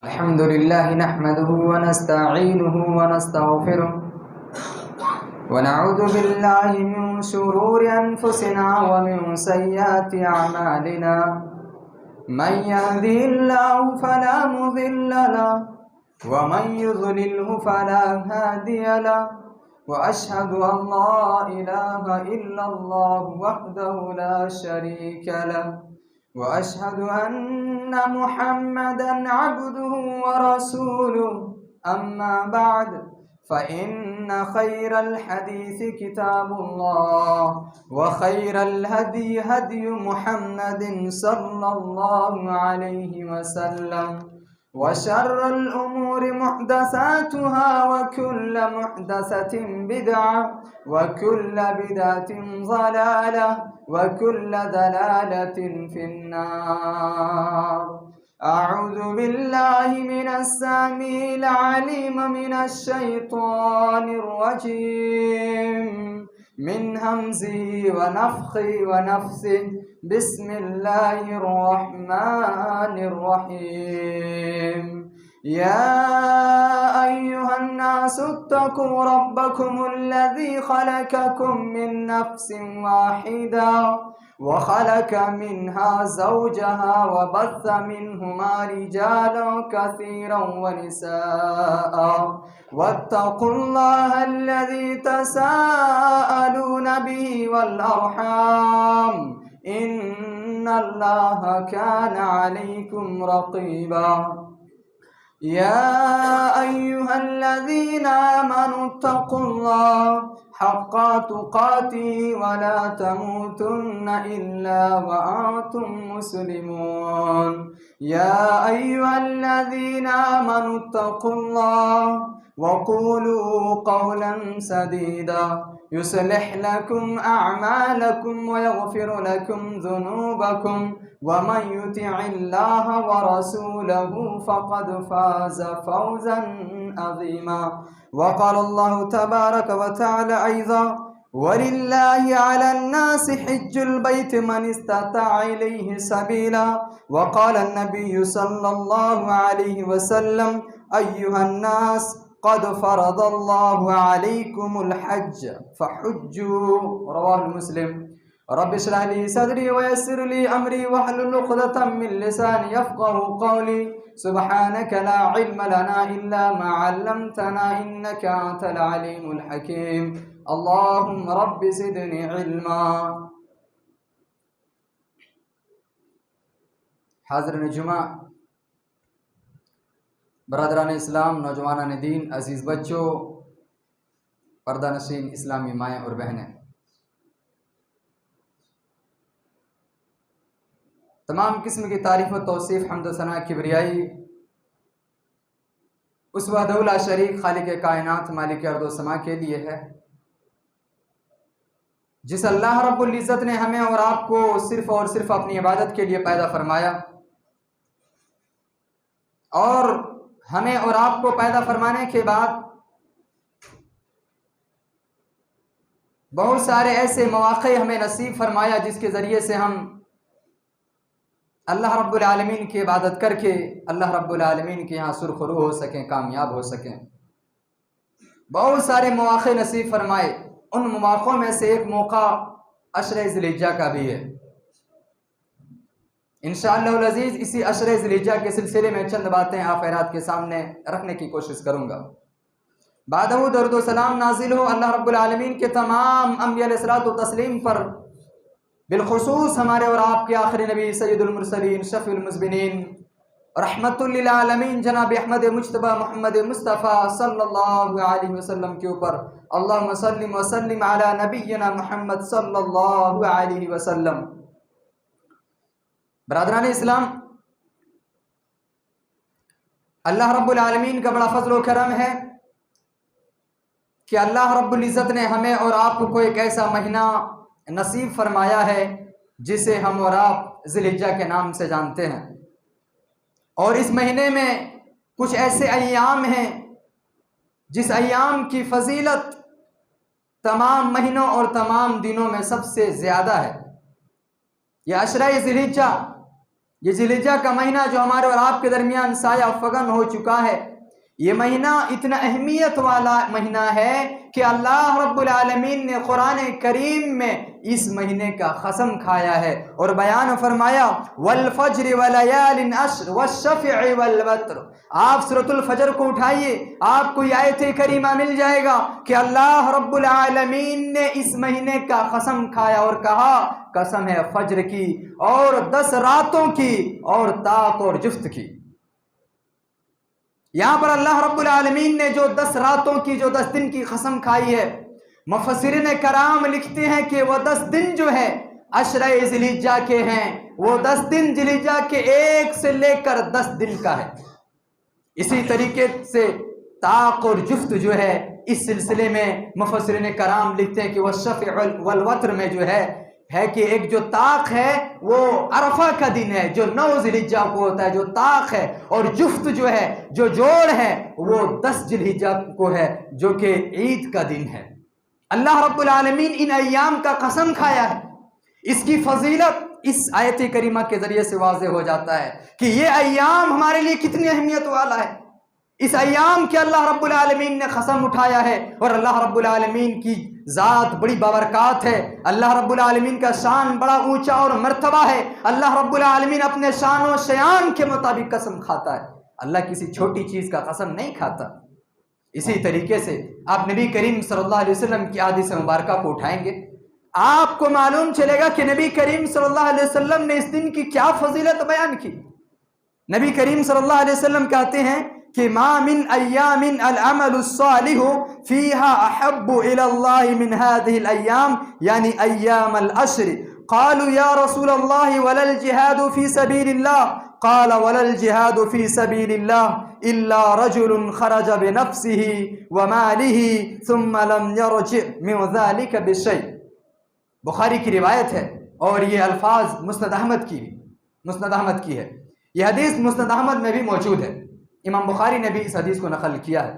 الحمد لله نحمده ونستعينه ونستغفره ونعوذ بالله من شرور أنفسنا ومن سيئات أعمالنا. من يهده الله فلا مضل له ومن يضلله فلا هادي له، وأشهد أن لا إله إلا الله وحده لا شريك له، وأشهد أن محمدًا عبده ورسوله. أما بعد، فإن خير الحديث كتاب الله، وخير الهدي هدي محمد صلى الله عليه وسلم، وشر الأمور محدثاتها، وكل محدثة بدعة، وكل بدعة ضلالة، وكل ضلالة في النار. أعوذ بالله من السميع العليم من الشيطان الرجيم، من همزه ونفخه ونفثه. بسم الله الرحمن الرحيم. يا أيها الناس اتقوا ربكم الذي خلقكم من نفس واحدة، وخلق منها زوجها، وبث منهما رجالا كثيرا ونساء. واتقوا الله الذي تساءلون به والأرحام، إن الله كان عليكم رقيبا. يا أيها الذين آمنوا اتقوا الله حق تقاته ولا تموتن إلا وأنتم مسلمون. يا أيها الذين آمنوا اتقوا الله وقولوا قولا سديدا يصلح لكم أعمالكم ويغفر لكم ذنوبكم، ومن يطع الله ورسوله فقد فاز فوزا عظيما. وقال الله تبارك وتعالى أيضا: ولله على الناس حج البيت من استطاع إليه سبيلا. وقال النبي صلى الله عليه وسلم: أيها الناس قد فرض الله عليكم الحج فحجوا. رواه مسلم. رب اشرح لي صدري ويسر لي أمري واحلل عقدة من لساني يفقهوا قولي. سبحانك لا علم لنا إلا ما علمتنا إنك أنت العليم الحكيم. اللهم رب زدني علما. حاضرین جمعہ، برادران اسلام، نوجوانان دین، عزیز بچوں، پردہ نشین اسلامی مائیں اور بہنیں، تمام قسم کی تعریف و توصیف، حمد و ثنا، کبریائی اس وحدہ لا شریک خالق کائنات، مالک ارض و سما کے لیے ہے، جس اللہ رب العزت نے ہمیں اور آپ کو صرف اور صرف اپنی عبادت کے لیے پیدا فرمایا، اور ہمیں اور آپ کو پیدا فرمانے کے بعد بہت سارے ایسے مواقع ہمیں نصیب فرمایا جس کے ذریعے سے ہم اللہ رب العالمین کی عبادت کر کے اللہ رب العالمین کے یہاں سرخرو ہو سکیں، کامیاب ہو سکیں۔ بہت سارے مواقع نصیب فرمائے، ان مواقعوں میں سے ایک موقع عشر ذی الحجہ کا بھی ہے۔ انشاءاللہ العزیز اسی عشر ذی الحجہ کے سلسلے میں چند باتیں آپ حضرات کے سامنے رکھنے کی کوشش کروں گا۔ بعدہ درود و سلام نازل ہو اللہ رب العالمین کے تمام انبیاء علیہ الصلوۃ والتسلیم پر، بالخصوص ہمارے اور آپ کے آخری نبی سید المرسلین شفیع المذنبین رحمت للعالمین جناب احمد مجتبی محمد مصطفیٰ صلی اللہ علیہ وسلم کے اوپر۔ اللہم صلی وسلم علی نبینا محمد صلی اللہ علیہ وسلم۔ برادران اسلام، اللہ رب العالمین کا بڑا فضل و کرم ہے کہ اللہ رب العزت نے ہمیں اور آپ کو ایک ایسا مہینہ نصیب فرمایا ہے جسے ہم اور آپ ذی الحجہ کے نام سے جانتے ہیں، اور اس مہینے میں کچھ ایسے ایام ہیں جس ایام کی فضیلت تمام مہینوں اور تمام دنوں میں سب سے زیادہ ہے۔ یہ عشرہ ذی الحجہ یہ ذی الحجہ کا مہینہ جو ہمارے اور آپ کے درمیان سایہ فگن ہو چکا ہے، یہ مہینہ اتنا اہمیت والا مہینہ ہے کہ اللہ رب العالمین نے قرآن کریم میں اس مہینے کا قسم کھایا ہے اور بیان فرمایا والفجر ولیال عشر والشفع والوتر۔ آپ سورۃ الفجر کو اٹھائیے، آپ کو یہ آیت کریمہ مل جائے گا کہ اللہ رب العالمین نے اس مہینے کا قسم کھایا اور کہا قسم ہے فجر کی اور 10 راتوں کی اور طاق اور جفت کی۔ یہاں پر اللہ رب العالمین نے جو 10 راتوں کی، جو 10 دن کی قسم کھائی ہے، مفسرین کرام لکھتے ہیں کہ وہ 10 دن جو ہے عشرہ ذی الحجہ کے ہیں، وہ 10 دن ذی الحجہ کے 1 سے لے کر 10 دن کا ہے۔ اسی طریقے سے طاق اور جفت جو ہے، اس سلسلے میں مفسرین کرام لکھتے ہیں کہ وہ شفع والوتر میں جو ہے کہ ایک جو طاق ہے وہ عرفہ کا دن ہے جو 9 ذی الحجہ کو ہوتا ہے جو طاق ہے، اور جفت جو ہے، جو جوڑ ہے، وہ 10 ذی الحجہ کو ہے جو کہ عید کا دن ہے۔ اللہ رب العالمین ان ایام کا قسم کھایا ہے۔ اس کی فضیلت اس آیت کریمہ کے ذریعے سے واضح ہو جاتا ہے کہ یہ ایام ہمارے لیے کتنی اہمیت والا ہے۔ اس ایام کے اللہ رب العالمین نے قسم اٹھایا ہے، اور اللہ رب العالمین کی ذات بڑی بابرکات ہے، اللہ رب العالمین کا شان بڑا اونچا اور مرتبہ ہے۔ اللہ رب العالمین اپنے شان و شیان کے مطابق قسم کھاتا ہے، اللہ کسی چھوٹی چیز کا قسم نہیں کھاتا۔ اسی طریقے سے آپ نبی کریم صلی اللہ علیہ وسلم کی حدیث مبارکہ کو اٹھائیں گے، آپ کو معلوم چلے گا کہ نبی کریم صلی اللہ علیہ وسلم نے اس دن کی کیا فضیلت بیان کی۔ نبی کریم صلی اللہ علیہ وسلم کہتے ہیں کہ ما من ایام العمل الصالح فيها احب الى الله من هذه الايام، یعنی ایام العشر۔ قالوا یا رسول اللہ ولا الجهاد في سبيل الله؟ قال ولا الجهاد في سبيل الله الا رجل خرج بنفسه وماله ثم لم يرجع من ذلك بشيء۔ بخاری کی روایت ہے اور یہ الفاظ مسند احمد کی ہے۔ یہ حدیث مسند احمد میں بھی موجود ہے، امام بخاری نے بھی اس حدیث کو نقل کیا ہے۔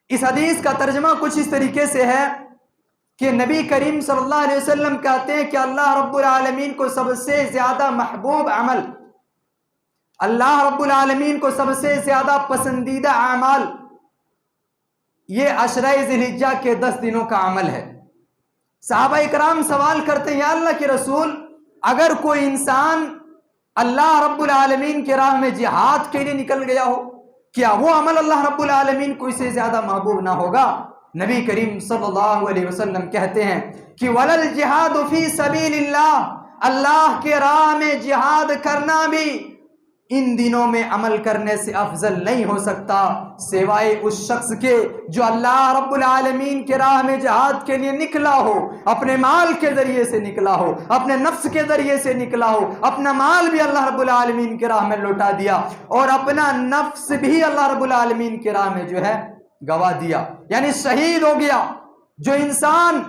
اس حدیث کا ترجمہ کچھ اس طریقے سے ہے کہ نبی کریم صلی اللہ علیہ وسلم کہتے ہیں کہ اللہ رب العالمین کو سب سے زیادہ محبوب عمل، اللہ رب العالمین کو سب سے زیادہ پسندیدہ اعمال یہ عشرہ ذی الحجہ کے 10 دنوں کا عمل ہے۔ صحابہ اکرام سوال کرتے ہیں یا اللہ کے رسول، اگر کوئی انسان اللہ رب العالمین کے راہ میں جہاد کے لیے نکل گیا ہو، کیا وہ عمل اللہ رب العالمین کو اسے زیادہ محبوب نہ ہوگا؟ نبی کریم صلی اللہ علیہ وسلم کہتے ہیں کہ وَلَا الْجِهَادُ فِي سَبِيلِ اللَّهِ، اللہ کے راہ میں جہاد کرنا بھی ان دنوں میں عمل کرنے سے افضل نہیں ہو سکتا، سوائے اس شخص کے جو اللہ رب العالمین کے راہ میں جہاد کے لیے نکلا ہو، اپنے مال کے ذریعے سے نکلا ہو، اپنے نفس کے ذریعے سے نکلا ہو، اپنا مال بھی اللہ رب العالمین کے راہ میں لوٹا دیا اور اپنا نفس بھی اللہ رب العالمین کے راہ میں جو ہے گوا دیا، یعنی شہید ہو گیا۔ جو انسان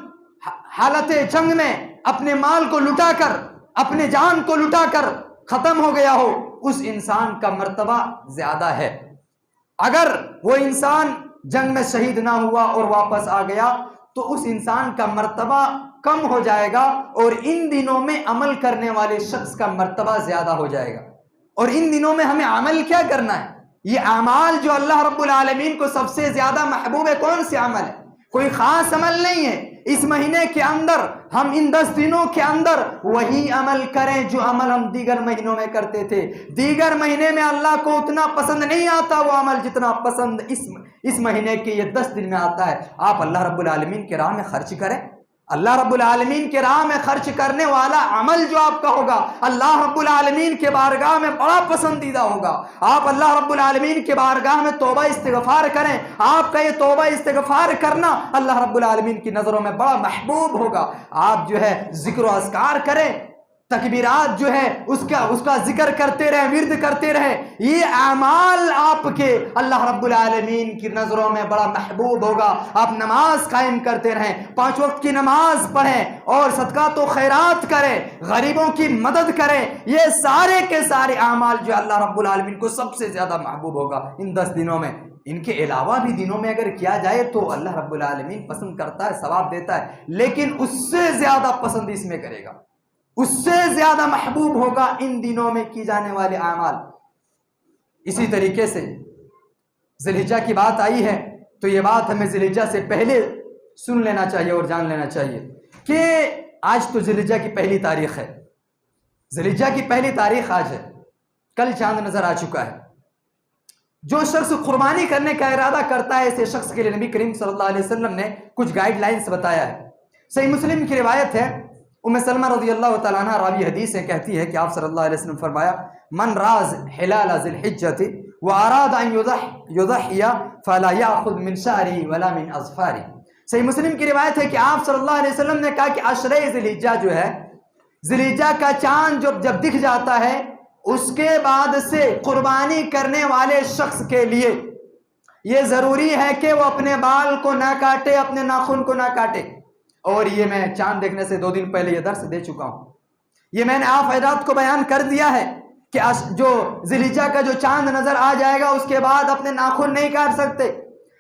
حالت جنگ میں اپنے مال کو لٹا کر، اپنے جان کو لٹا کر ختم ہو گیا ہو، اس انسان کا مرتبہ زیادہ ہے۔ اگر وہ انسان جنگ میں شہید نہ ہوا اور واپس آ گیا تو اس انسان کا مرتبہ کم ہو جائے گا، اور ان دنوں میں عمل کرنے والے شخص کا مرتبہ زیادہ ہو جائے گا۔ اور ان دنوں میں ہمیں عمل کیا کرنا ہے؟ یہ اعمال جو اللہ رب العالمین کو سب سے زیادہ محبوب ہے، کون سے عمل ہے؟ کوئی خاص عمل نہیں ہے۔ اس مہینے کے اندر ہم ان 10 دنوں کے اندر وہی عمل کریں جو عمل ہم دیگر مہینوں میں کرتے تھے۔ دیگر مہینے میں اللہ کو اتنا پسند نہیں آتا وہ عمل جتنا پسند اس مہینے کے یہ 10 دن میں آتا ہے۔ آپ اللہ رب العالمین کے راہ میں خرچ کریں، اللہ رب العالمین کے راہ میں خرچ کرنے والا عمل جو آپ کا ہوگا اللہ رب العالمین کے بارگاہ میں بڑا پسندیدہ ہوگا۔ آپ اللہ رب العالمین کے بارگاہ میں توبہ استغفار کریں، آپ کا یہ توبہ استغفار کرنا اللہ رب العالمین کی نظروں میں بڑا محبوب ہوگا۔ آپ جو ہے ذکر و اذکار کریں، تکبیرات جو ہے اس کا ذکر کرتے رہیں، ورد کرتے رہیں، یہ اعمال آپ کے اللہ رب العالمین کی نظروں میں بڑا محبوب ہوگا۔ آپ نماز قائم کرتے رہیں، 5 وقت کی نماز پڑھیں اور صدقات و خیرات کریں، غریبوں کی مدد کریں، یہ سارے کے سارے اعمال جو اللہ رب العالمین کو سب سے زیادہ محبوب ہوگا ان 10 دنوں میں۔ ان کے علاوہ بھی دنوں میں اگر کیا جائے تو اللہ رب العالمین پسند کرتا ہے، ثواب دیتا ہے، لیکن اس سے زیادہ پسند اس میں کرے گا۔ اس سے زیادہ محبوب ہوگا ان دنوں میں کی جانے والے اعمال۔ اسی طریقے سے ذی الحجہ کی بات آئی ہے تو یہ بات ہمیں ذی الحجہ سے پہلے سن لینا چاہیے اور جان لینا چاہیے کہ آج تو ذی الحجہ کی پہلی تاریخ ہے، ذی الحجہ کی پہلی تاریخ آج ہے، کل چاند نظر آ چکا ہے۔ جو شخص قربانی کرنے کا ارادہ کرتا ہے ایسے شخص کے لیے نبی کریم صلی اللہ علیہ وسلم نے کچھ گائیڈ لائنز بتایا ہے۔ صحیح مسلم کی روایت ہے، ام سلمہ رضی اللہ تعالیٰ عنہ راوی حدیث ہے، کہتی ہے کہ آپ صلی اللہ علیہ وسلم فرمایا من راز حلال ذی الحجۃ واراد ان یضحی فلا یاخذ من شعری ولا من اظفاری۔ صحیح مسلم کی روایت ہے کہ آپ صلی اللہ علیہ وسلم نے کہا کہ عشرہ ذی الحجہ جو ہے، ذی الحجہ کا چاند جب دکھ جاتا ہے اس کے بعد سے قربانی کرنے والے شخص کے لیے یہ ضروری ہے کہ وہ اپنے بال کو نہ کاٹے، اپنے ناخن کو نہ کاٹے۔ اور یہ میں چاند دیکھنے سے 2 دن پہلے یہ درس دے چکا ہوں، یہ میں نے آپ حضرات کو بیان کر دیا ہے کہ جو ذی الحجہ کا جو چاند نظر آ جائے گا اس کے بعد اپنے ناخن نہیں کاٹ سکتے،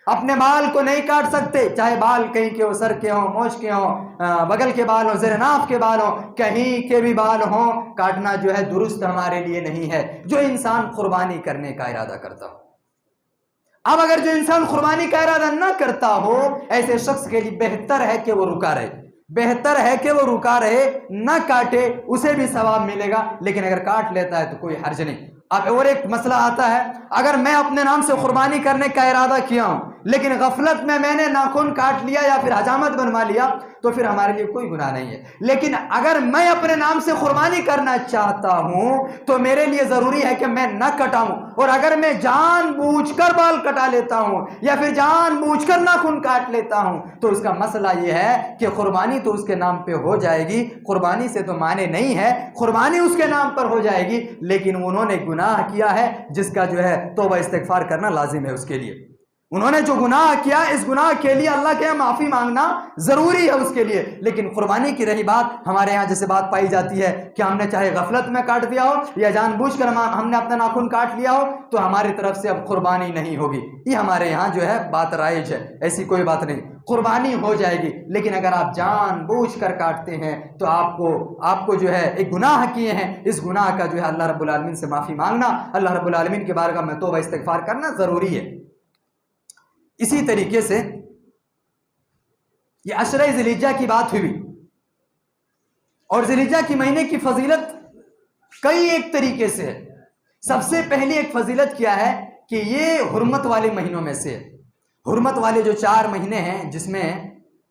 اپنے بال کو نہیں کاٹ سکتے، چاہے بال کہیں کے ہو، سر کے ہوں، مونچھ کے ہوں، بغل کے بال ہوں، زیر ناف کے بال ہوں، کہیں کے بھی بال ہوں، کاٹنا جو ہے درست ہمارے لیے نہیں ہے جو انسان قربانی کرنے کا ارادہ کرتا ہو۔ اب اگر جو انسان قربانی کا ارادہ نہ کرتا ہو ایسے شخص کے لیے بہتر ہے کہ وہ رکا رہے، بہتر ہے کہ وہ رکا رہے، نہ کاٹے، اسے بھی ثواب ملے گا، لیکن اگر کاٹ لیتا ہے تو کوئی حرج نہیں۔ اب اور ایک مسئلہ آتا ہے، اگر میں اپنے نام سے قربانی کرنے کا ارادہ کیا ہوں لیکن غفلت میں نے ناخن کاٹ لیا یا پھر حجامت بنوا لیا تو پھر ہمارے لیے کوئی گناہ نہیں ہے۔ لیکن اگر میں اپنے نام سے قربانی کرنا چاہتا ہوں تو میرے لیے ضروری ہے کہ میں نہ کٹاؤں، اور اگر میں جان بوجھ کر بال کٹا لیتا ہوں یا پھر جان بوجھ کر ناخن کاٹ لیتا ہوں تو اس کا مسئلہ یہ ہے کہ قربانی تو اس کے نام پہ ہو جائے گی، قربانی سے تو معنی نہیں ہے، قربانی اس کے نام پر ہو جائے گی، لیکن انہوں نے گناہ کیا ہے جس کا جو ہے توبہ استغفار کرنا لازم ہے اس کے لیے۔ انہوں نے جو گناہ کیا اس گناہ کے لیے اللہ کے معافی مانگنا ضروری ہے اس کے لیے۔ لیکن قربانی کی رہی بات، ہمارے ہاں جیسے بات پائی جاتی ہے کہ ہم نے چاہے غفلت میں کاٹ دیا ہو یا جان بوجھ کر ہم نے اپنا ناخن کاٹ لیا ہو تو ہماری طرف سے اب قربانی نہیں ہوگی، یہ ہمارے یہاں جو ہے بات رائج ہے، ایسی کوئی بات نہیں، قربانی ہو جائے گی۔ لیکن اگر آپ جان بوجھ کر کاٹتے ہیں تو آپ کو جو ہے ایک گناہ کیے ہیں، اس گناہ کا جو ہے اللہ رب العالمین سے معافی مانگنا، اللہ رب العالمین کے بارگاہ میں توبہ استغفار کرنا ضروری ہے۔ اسی طریقے سے یہ عشرہ ذی الحجہ کی بات ہوئی، اور ذی الحجہ کی مہینے کی فضیلت کئی ایک طریقے سے ہے۔ سب سے پہلی ایک فضیلت کیا ہے کہ یہ حرمت والے مہینوں میں سے، حرمت والے جو 4 مہینے ہیں جس میں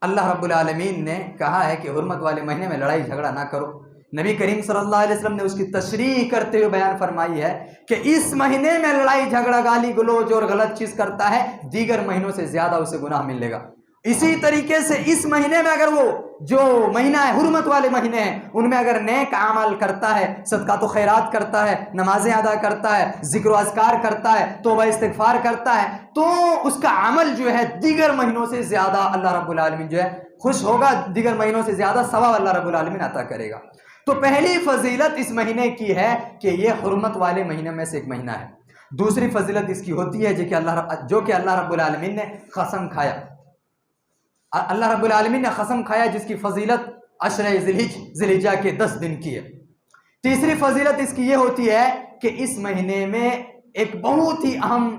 اللہ رب العالمین نے کہا ہے کہ حرمت والے مہینے میں لڑائی جھگڑا نہ کرو۔ نبی کریم صلی اللہ علیہ وسلم نے اس کی تشریح کرتے ہوئے بیان فرمائی ہے کہ اس مہینے میں لڑائی جھگڑا، گالی گلوچ اور غلط چیز کرتا ہے دیگر مہینوں سے زیادہ اسے گناہ ملے گا۔ اسی طریقے سے اس مہینے میں اگر وہ جو مہینہ ہے حرمت والے مہینے ہیں ان میں اگر نیک عمل کرتا ہے، صدقات و خیرات کرتا ہے، نمازیں ادا کرتا ہے، ذکر و اذکار کرتا ہے، توبہ استغفار کرتا ہے تو اس کا عمل جو ہے دیگر مہینوں سے زیادہ اللہ رب العالمین جو ہے خوش ہوگا، دیگر مہینوں سے زیادہ ثواب اللہ رب العالمین عطا کرے گا۔ تو پہلی فضیلت اس مہینے کی ہے کہ یہ حرمت والے مہینے میں سے ایک مہینہ ہے۔ دوسری فضیلت اس کی ہوتی ہے جو کہ اللہ رب العالمین نے قسم کھایا، اللہ رب العالمین نے قسم کھایا جس کی فضیلت عشرہ ذی الحجہ کے 10 دن کی ہے۔ تیسری فضیلت اس کی یہ ہوتی ہے کہ اس مہینے میں ایک بہت ہی اہم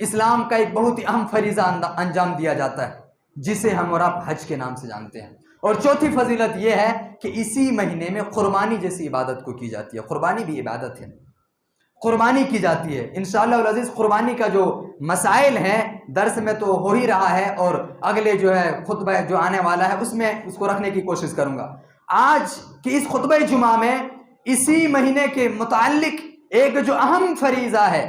اسلام کا ایک بہت ہی اہم فریضہ انجام دیا جاتا ہے جسے ہم اور آپ حج کے نام سے جانتے ہیں۔ اور چوتھی فضیلت یہ ہے کہ اسی مہینے میں قربانی جیسی عبادت کو کی جاتی ہے۔ قربانی بھی عبادت ہے، قربانی کی جاتی ہے۔ انشاءاللہ العزیز قربانی کا جو مسائل ہیں درس میں تو ہو ہی رہا ہے، اور اگلے جو ہے خطبہ جو آنے والا ہے اس میں اس کو رکھنے کی کوشش کروں گا۔ آج کی اس خطبہ جمعہ میں اسی مہینے کے متعلق ایک جو اہم فریضہ ہے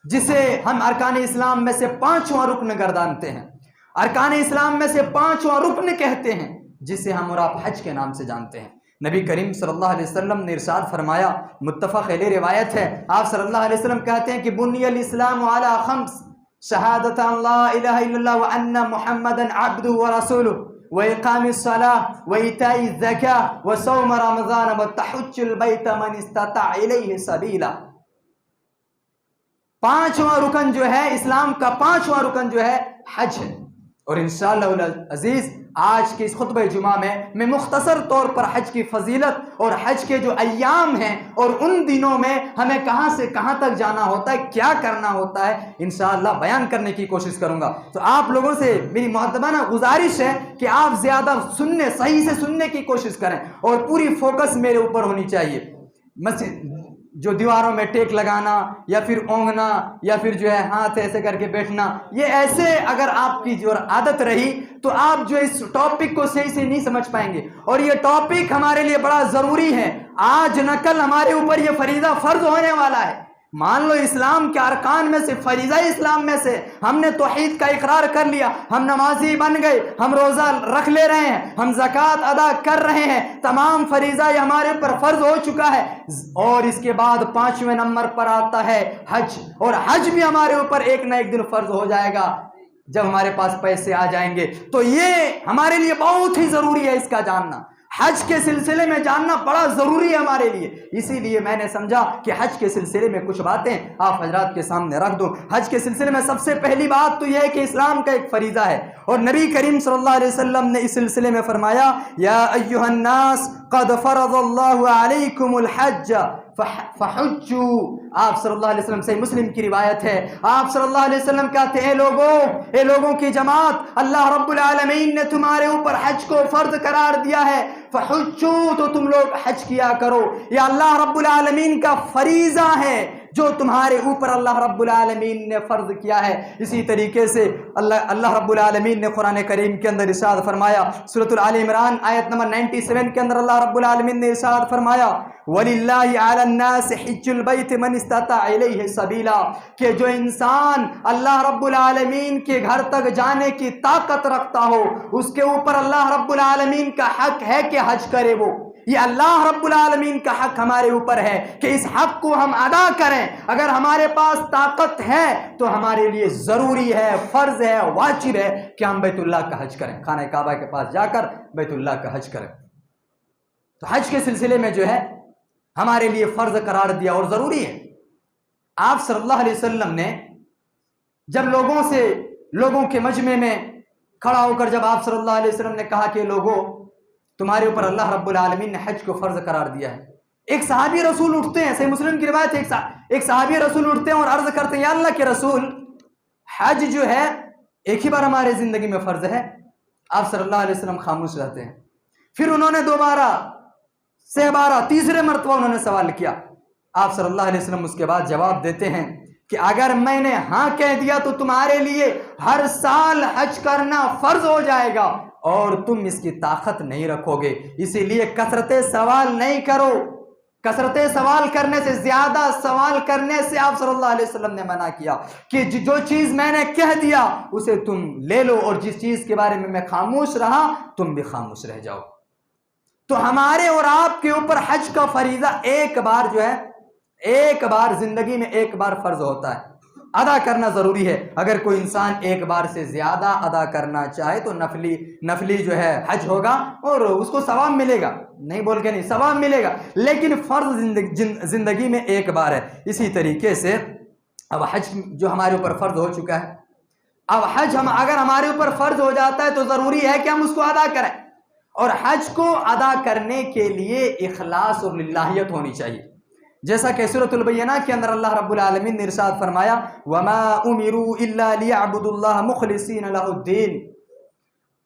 جسے ہم ارکان اسلام میں سے 5واں رکن گردانتے ہیں، ارکان اسلام میں سے 5واں رکن کہتے ہیں، جسے ہم اور آپ حج کے نام سے جانتے ہیں۔ نبی کریم صلی اللہ علیہ وسلم نے ارشاد فرمایا، متفق علیہ روایت ہے، آپ صلی اللہ علیہ وسلم کہتے ہیں کہ بنی الاسلام علی 5 شہادت ان لا الہ الا اللہ وان محمدا عبدہ ورسولہ واقام الصلاة وایتاء الزکاة وصوم رمضان وتحج البیت من استطاع الیہ سبیلا۔ 5واں رکن جو ہے اسلام کا 5واں رکن جو ہے حج ہے، اور انشاءاللہ العزیز آج کے اس خطبہ جمعہ میں مختصر طور پر حج کی فضیلت اور حج کے جو ایام ہیں اور ان دنوں میں ہمیں کہاں سے کہاں تک جانا ہوتا ہے، کیا کرنا ہوتا ہے، انشاءاللہ بیان کرنے کی کوشش کروں گا۔ تو آپ لوگوں سے میری مؤدبانہ گزارش ہے کہ آپ زیادہ صحیح سے سننے کی کوشش کریں اور پوری فوکس میرے اوپر ہونی چاہیے۔ مسجد جو دیواروں میں ٹیک لگانا یا پھر اونگنا یا پھر جو ہے ہاتھ ایسے کر کے بیٹھنا، یہ ایسے اگر آپ کی جو عادت رہی تو آپ جو اس ٹاپک کو صحیح سے نہیں سمجھ پائیں گے، اور یہ ٹاپک ہمارے لیے بڑا ضروری ہے۔ آج نہ کل ہمارے اوپر یہ فریضہ فرض ہونے والا ہے۔ مان لو اسلام کے ارکان میں سے، فریضہ اسلام میں سے ہم نے توحید کا اقرار کر لیا، ہم نمازی بن گئے، ہم روزہ رکھ لے رہے ہیں، ہم زکوٰۃ ادا کر رہے ہیں، تمام فریضہ یہ ہمارے اوپر فرض ہو چکا ہے۔ اور اس کے بعد 5ویں نمبر پر آتا ہے حج، اور حج بھی ہمارے اوپر ایک نہ ایک دن فرض ہو جائے گا جب ہمارے پاس پیسے آ جائیں گے۔ تو یہ ہمارے لیے بہت ہی ضروری ہے اس کا جاننا، حج کے سلسلے میں جاننا بڑا ضروری ہے ہمارے لیے۔ اسی لیے میں نے سمجھا کہ حج کے سلسلے میں کچھ باتیں آپ حضرات کے سامنے رکھ دوں۔ حج کے سلسلے میں سب سے پہلی بات تو یہ ہے کہ اسلام کا ایک فریضہ ہے، اور نبی کریم صلی اللہ علیہ وسلم نے اس سلسلے میں فرمایا، یا ایھا الناس قد فرض اللہ علیکم الحج فحجوا۔ آپ صلی اللہ علیہ وسلم، صحیح مسلم کی روایت ہے، آپ صلی اللہ علیہ وسلم کہتے ہیں، اے لوگوں کی جماعت، اللہ رب العالمین نے تمہارے اوپر حج کو فرض قرار دیا ہے، فحجوا، تو تم لوگ حج کیا کرو۔ یہ اللہ رب العالمین کا فریضہ ہے جو تمہارے اوپر اللہ رب العالمین نے فرض کیا ہے۔ اسی طریقے سے اللہ رب العالمین نے قرآن کریم کے اندر ارشاد فرمایا، سورۃ آل عمران آیت نمبر 97 کے اندر اللہ رب العالمین نے ارشاد فرمایا، وَلِلَّهِ عَلَى النَّاسِ حِجُّ الْبَيْتِ مَنِ اسْتَطَاعَ إِلَيْهِ سَبِيلًا، کہ جو انسان اللہ رب العالمین کے گھر تک جانے کی طاقت رکھتا ہو، اس کے اوپر اللہ رب العالمین کا حق ہے کہ حج کرے۔ وہ یہ اللہ رب العالمین کا حق ہمارے اوپر ہے کہ اس حق کو ہم ادا کریں۔ اگر ہمارے پاس طاقت ہے تو ہمارے لیے ضروری ہے، فرض ہے، واجب ہے کہ ہم بیت اللہ کا حج کریں، خانہ کعبہ کے پاس جا کر بیت اللہ کا حج کریں۔ تو حج کے سلسلے میں جو ہے ہمارے لیے فرض قرار دیا اور ضروری ہے۔ آپ صلی اللہ علیہ وسلم نے جب لوگوں کے مجمع میں کھڑا ہو کر جب آپ صلی اللہ علیہ وسلم نے کہا کہ لوگوں، تمہارے اوپر اللہ رب العالمین نے حج کو فرض قرار دیا ہے، ایک صحابی رسول اٹھتے ہیں، صحیح مسلم کی روایت ہے، ایک صحابی رسول اٹھتے ہیں اور عرض کرتے ہیں، یا اللہ کے رسول، حج جو ہے ایک ہی بار ہمارے زندگی میں فرض ہے۔ آپ صلی اللہ علیہ وسلم خاموش رہتے ہیں۔ پھر انہوں نے دوبارہ، سہ تیسرے مرتبہ انہوں نے سوال کیا۔ آپ صلی اللہ علیہ وسلم اس کے بعد جواب دیتے ہیں کہ اگر میں نے ہاں کہہ دیا تو تمہارے لیے ہر سال حج کرنا فرض ہو جائے گا، اور تم اس کی طاقت نہیں رکھو گے، اسی لیے کثرت سوال نہیں کرو۔ کثرت سوال کرنے سے، زیادہ سوال کرنے سے آپ صلی اللہ علیہ وسلم نے منع کیا کہ جو چیز میں نے کہہ دیا اسے تم لے لو، اور جس چیز کے بارے میں خاموش رہا تم بھی خاموش رہ جاؤ۔ تو ہمارے اور آپ کے اوپر حج کا فریضہ ایک بار جو ہے، ایک بار زندگی میں ایک بار فرض ہوتا ہے، ادا کرنا ضروری ہے۔ اگر کوئی انسان ایک بار سے زیادہ ادا کرنا چاہے تو نفلی جو ہے حج ہوگا اور اس کو ثواب ملے گا، نہیں بول کے نہیں، ثواب ملے گا، لیکن فرض زندگی میں ایک بار ہے۔ اسی طریقے سے اب حج جو ہمارے اوپر فرض ہو چکا ہے، اب حج اگر ہمارے اوپر فرض ہو جاتا ہے تو ضروری ہے کہ ہم اس کو ادا کریں، اور حج کو ادا کرنے کے لیے اخلاص اور للہیت ہونی چاہیے، جیسا کہ سورۃ البینہ کے اندر اللہ رب العالمین نے ارشاد فرمایا، وَمَا أُمِرُوا إِلَّا لِيَعْبُدُوا اللَّهَ مُخْلِصِينَ لَهُ الدِّينَ۔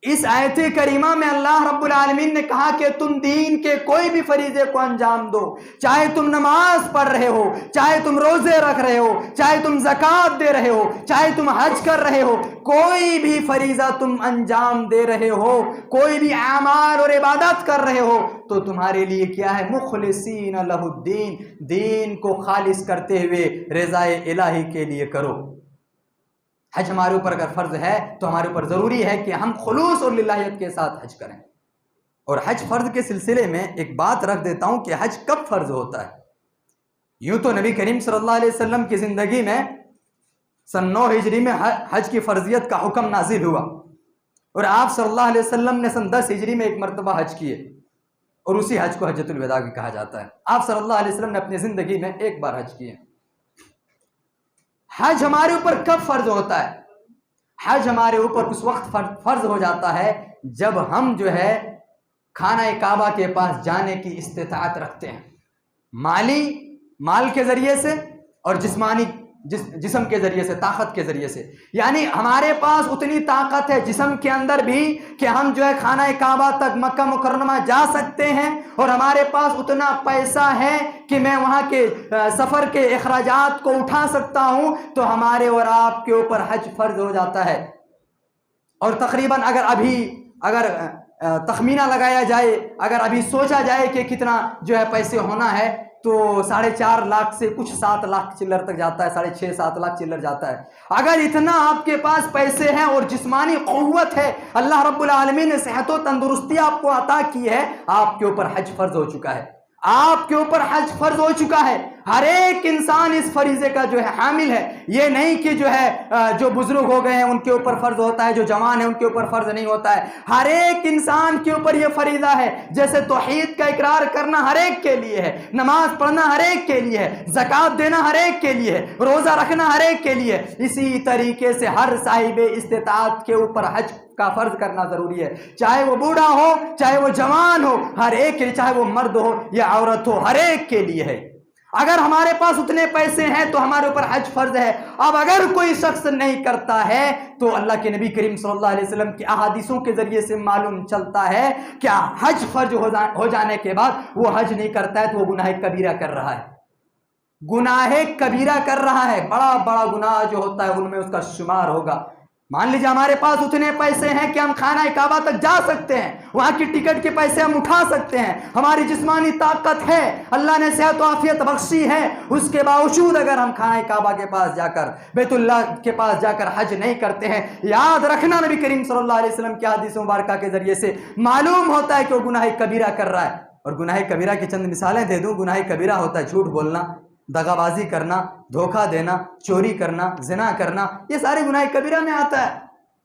اس آیت کریمہ میں اللہ رب العالمین نے کہا کہ تم دین کے کوئی بھی فریضے کو انجام دو، چاہے تم نماز پڑھ رہے ہو، چاہے تم روزے رکھ رہے ہو، چاہے تم زکوٰۃ دے رہے ہو، چاہے تم حج کر رہے ہو، کوئی بھی فریضہ تم انجام دے رہے ہو، کوئی بھی اعمال اور عبادت کر رہے ہو تو تمہارے لیے کیا ہے؟ مخلصین لہ الدین، دین کو خالص کرتے ہوئے رضائے الہی کے لیے کرو۔ حج ہمارے اوپر اگر فرض ہے تو ہمارے اوپر ضروری ہے کہ ہم خلوص اور للہیت کے ساتھ حج کریں۔ اور حج فرض کے سلسلے میں ایک بات رکھ دیتا ہوں کہ حج کب فرض ہوتا ہے۔ یوں تو نبی کریم صلی اللہ علیہ وسلم کی زندگی میں سن 9 ہجری میں حج کی فرضیت کا حکم نازل ہوا، اور آپ صلی اللہ علیہ وسلم نے سن 10 ہجری میں ایک مرتبہ حج کیے، اور اسی حج کو حجۃ الوداع بھی کہا جاتا ہے۔ آپ صلی اللہ علیہ وسلم نے اپنی زندگی میں ایک بار حج کیے۔ حج ہمارے اوپر کب فرض ہوتا ہے؟ حج ہمارے اوپر اس وقت فرض ہو جاتا ہے جب ہم جو ہے خانہ کعبہ کے پاس جانے کی استطاعت رکھتے ہیں، مال کے ذریعے سے اور جسمانی جسم کے ذریعے سے، طاقت کے ذریعے سے، یعنی ہمارے پاس اتنی طاقت ہے جسم کے اندر بھی کہ ہم جو ہے خانہ کعبہ تک مکہ مکرمہ جا سکتے ہیں، اور ہمارے پاس اتنا پیسہ ہے کہ میں وہاں کے سفر کے اخراجات کو اٹھا سکتا ہوں، تو ہمارے اور آپ کے اوپر حج فرض ہو جاتا ہے۔ اور تقریباً اگر تخمینہ لگایا جائے، اگر ابھی سوچا جائے کہ کتنا جو ہے پیسے ہونا ہے، تو 4.5 لاکھ سے کچھ 7 لاکھ چلر تک جاتا ہے، 6.5-7 لاکھ چلر جاتا ہے۔ اگر اتنا آپ کے پاس پیسے ہیں اور جسمانی قوت ہے، اللہ رب العالمین نے صحت و تندرستی آپ کو عطا کی ہے، آپ کے اوپر حج فرض ہو چکا ہے، آپ کے اوپر حج فرض ہو چکا ہے۔ ہر ایک انسان اس فریضے کا جو ہے حامل ہے، یہ نہیں کہ جو ہے جو بزرگ ہو گئے ہیں ان کے اوپر فرض ہوتا ہے، جو جوان ہیں ان کے اوپر فرض نہیں ہوتا ہے۔ ہر ایک انسان کے اوپر یہ فریضہ ہے، جیسے توحید کا اقرار کرنا ہر ایک کے لیے ہے، نماز پڑھنا ہر ایک کے لیے ہے، زکوٰۃ دینا ہر ایک کے لیے ہے، روزہ رکھنا ہر ایک کے لیے، اسی طریقے سے ہر صاحب استطاعت کے اوپر حج کا فرض کرنا ضروری ہے، چاہے وہ بوڑھا ہو، چاہے وہ جوان ہو، ہر ایک کے لیے، چاہے وہ مرد ہو یا عورت ہو، ہر ایک کے لیے ہے۔ اگر ہمارے پاس اتنے پیسے ہیں تو ہمارے اوپر حج فرض ہے۔ اب اگر کوئی شخص نہیں کرتا ہے تو اللہ کے نبی کریم صلی اللہ علیہ وسلم کی احادیثوں کے ذریعے سے معلوم چلتا ہے کہ حج فرض ہو جانے کے بعد وہ حج نہیں کرتا ہے تو وہ گناہ کبیرہ کر رہا ہے، گناہ کبیرہ کر رہا ہے، بڑا بڑا گناہ جو ہوتا ہے ان میں اس کا شمار ہوگا۔ مان لیجیے ہمارے پاس اتنے پیسے ہیں کہ ہم خانہ کعبہ تک جا سکتے ہیں، وہاں کی ٹکٹ کے پیسے ہم اٹھا سکتے ہیں، ہماری جسمانی طاقت ہے، اللہ نے صحت و عافیت بخشی ہے، اس کے باوجود اگر ہم خانہ کعبہ کے پاس جا کر، بیت اللہ کے پاس جا کر حج نہیں کرتے ہیں، یاد رکھنا نبی کریم صلی اللہ علیہ وسلم کی حدیث مبارکہ کے ذریعے سے معلوم ہوتا ہے کہ وہ گناہ کبیرہ کر رہا ہے۔ اور گناہ کبیرہ کی چند مثالیں دے دوں۔ گناہ کبیرہ ہوتا ہے جھوٹ بولنا، دغا بازی کرنا، دھوکہ دینا، چوری کرنا، زنا کرنا، یہ سارے گناہ کبیرہ میں آتا ہے۔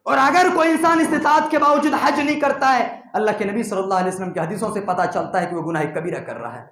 اور اگر کوئی انسان استطاعت کے باوجود حج نہیں کرتا ہے، اللہ کے نبی صلی اللہ علیہ وسلم کی حدیثوں سے پتہ چلتا ہے کہ وہ گناہ کبیرہ کر رہا ہے۔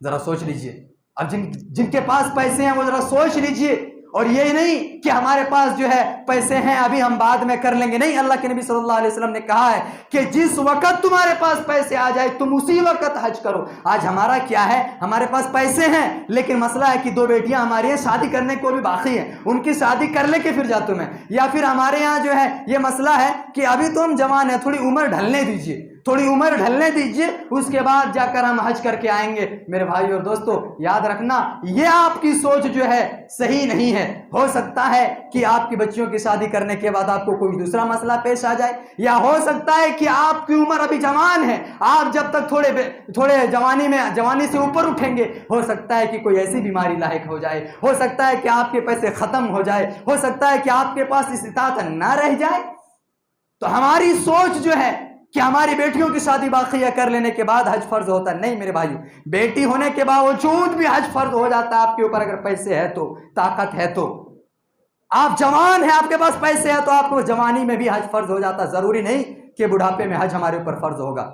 ذرا سوچ لیجئے، اب جن کے پاس پیسے ہیں وہ ذرا سوچ لیجئے، اور یہ نہیں کہ ہمارے پاس جو ہے پیسے ہیں ابھی ہم بعد میں کر لیں گے، نہیں، اللہ کے نبی صلی اللہ علیہ وسلم نے کہا ہے کہ جس وقت تمہارے پاس پیسے آ جائے تم اسی وقت حج کرو۔ آج ہمارا کیا ہے، ہمارے پاس پیسے ہیں لیکن مسئلہ ہے کہ 2 بیٹیاں ہماری ہیں، شادی کرنے کو بھی باقی ہے، ان کی شادی کر لے کے پھر جاتا میں، یا پھر ہمارے یہاں جو ہے یہ مسئلہ ہے کہ ابھی تو ہم جوان ہیں، تھوڑی عمر ڈھلنے دیجئے، تھوڑی عمر ڈھلنے دیجئے، اس کے بعد جا کر ہم حج کر کے آئیں گے۔ میرے بھائی اور دوستو، یاد رکھنا یہ آپ کی سوچ جو ہے صحیح نہیں ہے۔ ہو سکتا ہے کہ آپ کی بچیوں کی شادی کرنے کے بعد آپ کو کوئی دوسرا مسئلہ پیش آ جائے، یا ہو سکتا ہے کہ آپ کی عمر ابھی جوان ہے، آپ جب تک تھوڑے جوانی سے اوپر اٹھیں گے، ہو سکتا ہے کہ کوئی ایسی بیماری لاحق ہو جائے، ہو سکتا ہے کہ آپ کے پیسے ختم ہو جائے، ہو سکتا ہے کہ آپ کے پاس استطاعت نہ رہ جائے۔ تو ہماری سوچ جو ہے کہ ہماری بیٹیوں کی شادی باقی ہے، کر لینے کے بعد حج فرض ہوتا ہے، نہیں میرے بھائیو، بیٹی ہونے کے باوجود بھی حج فرض ہو جاتا ہے آپ کے اوپر، اگر پیسے ہے تو، طاقت ہے تو۔ آپ جوان ہیں، آپ کے پاس پیسے ہیں تو آپ کو جوانی میں بھی حج فرض ہو جاتا، ضروری نہیں کہ بڑھاپے میں حج ہمارے اوپر فرض ہوگا۔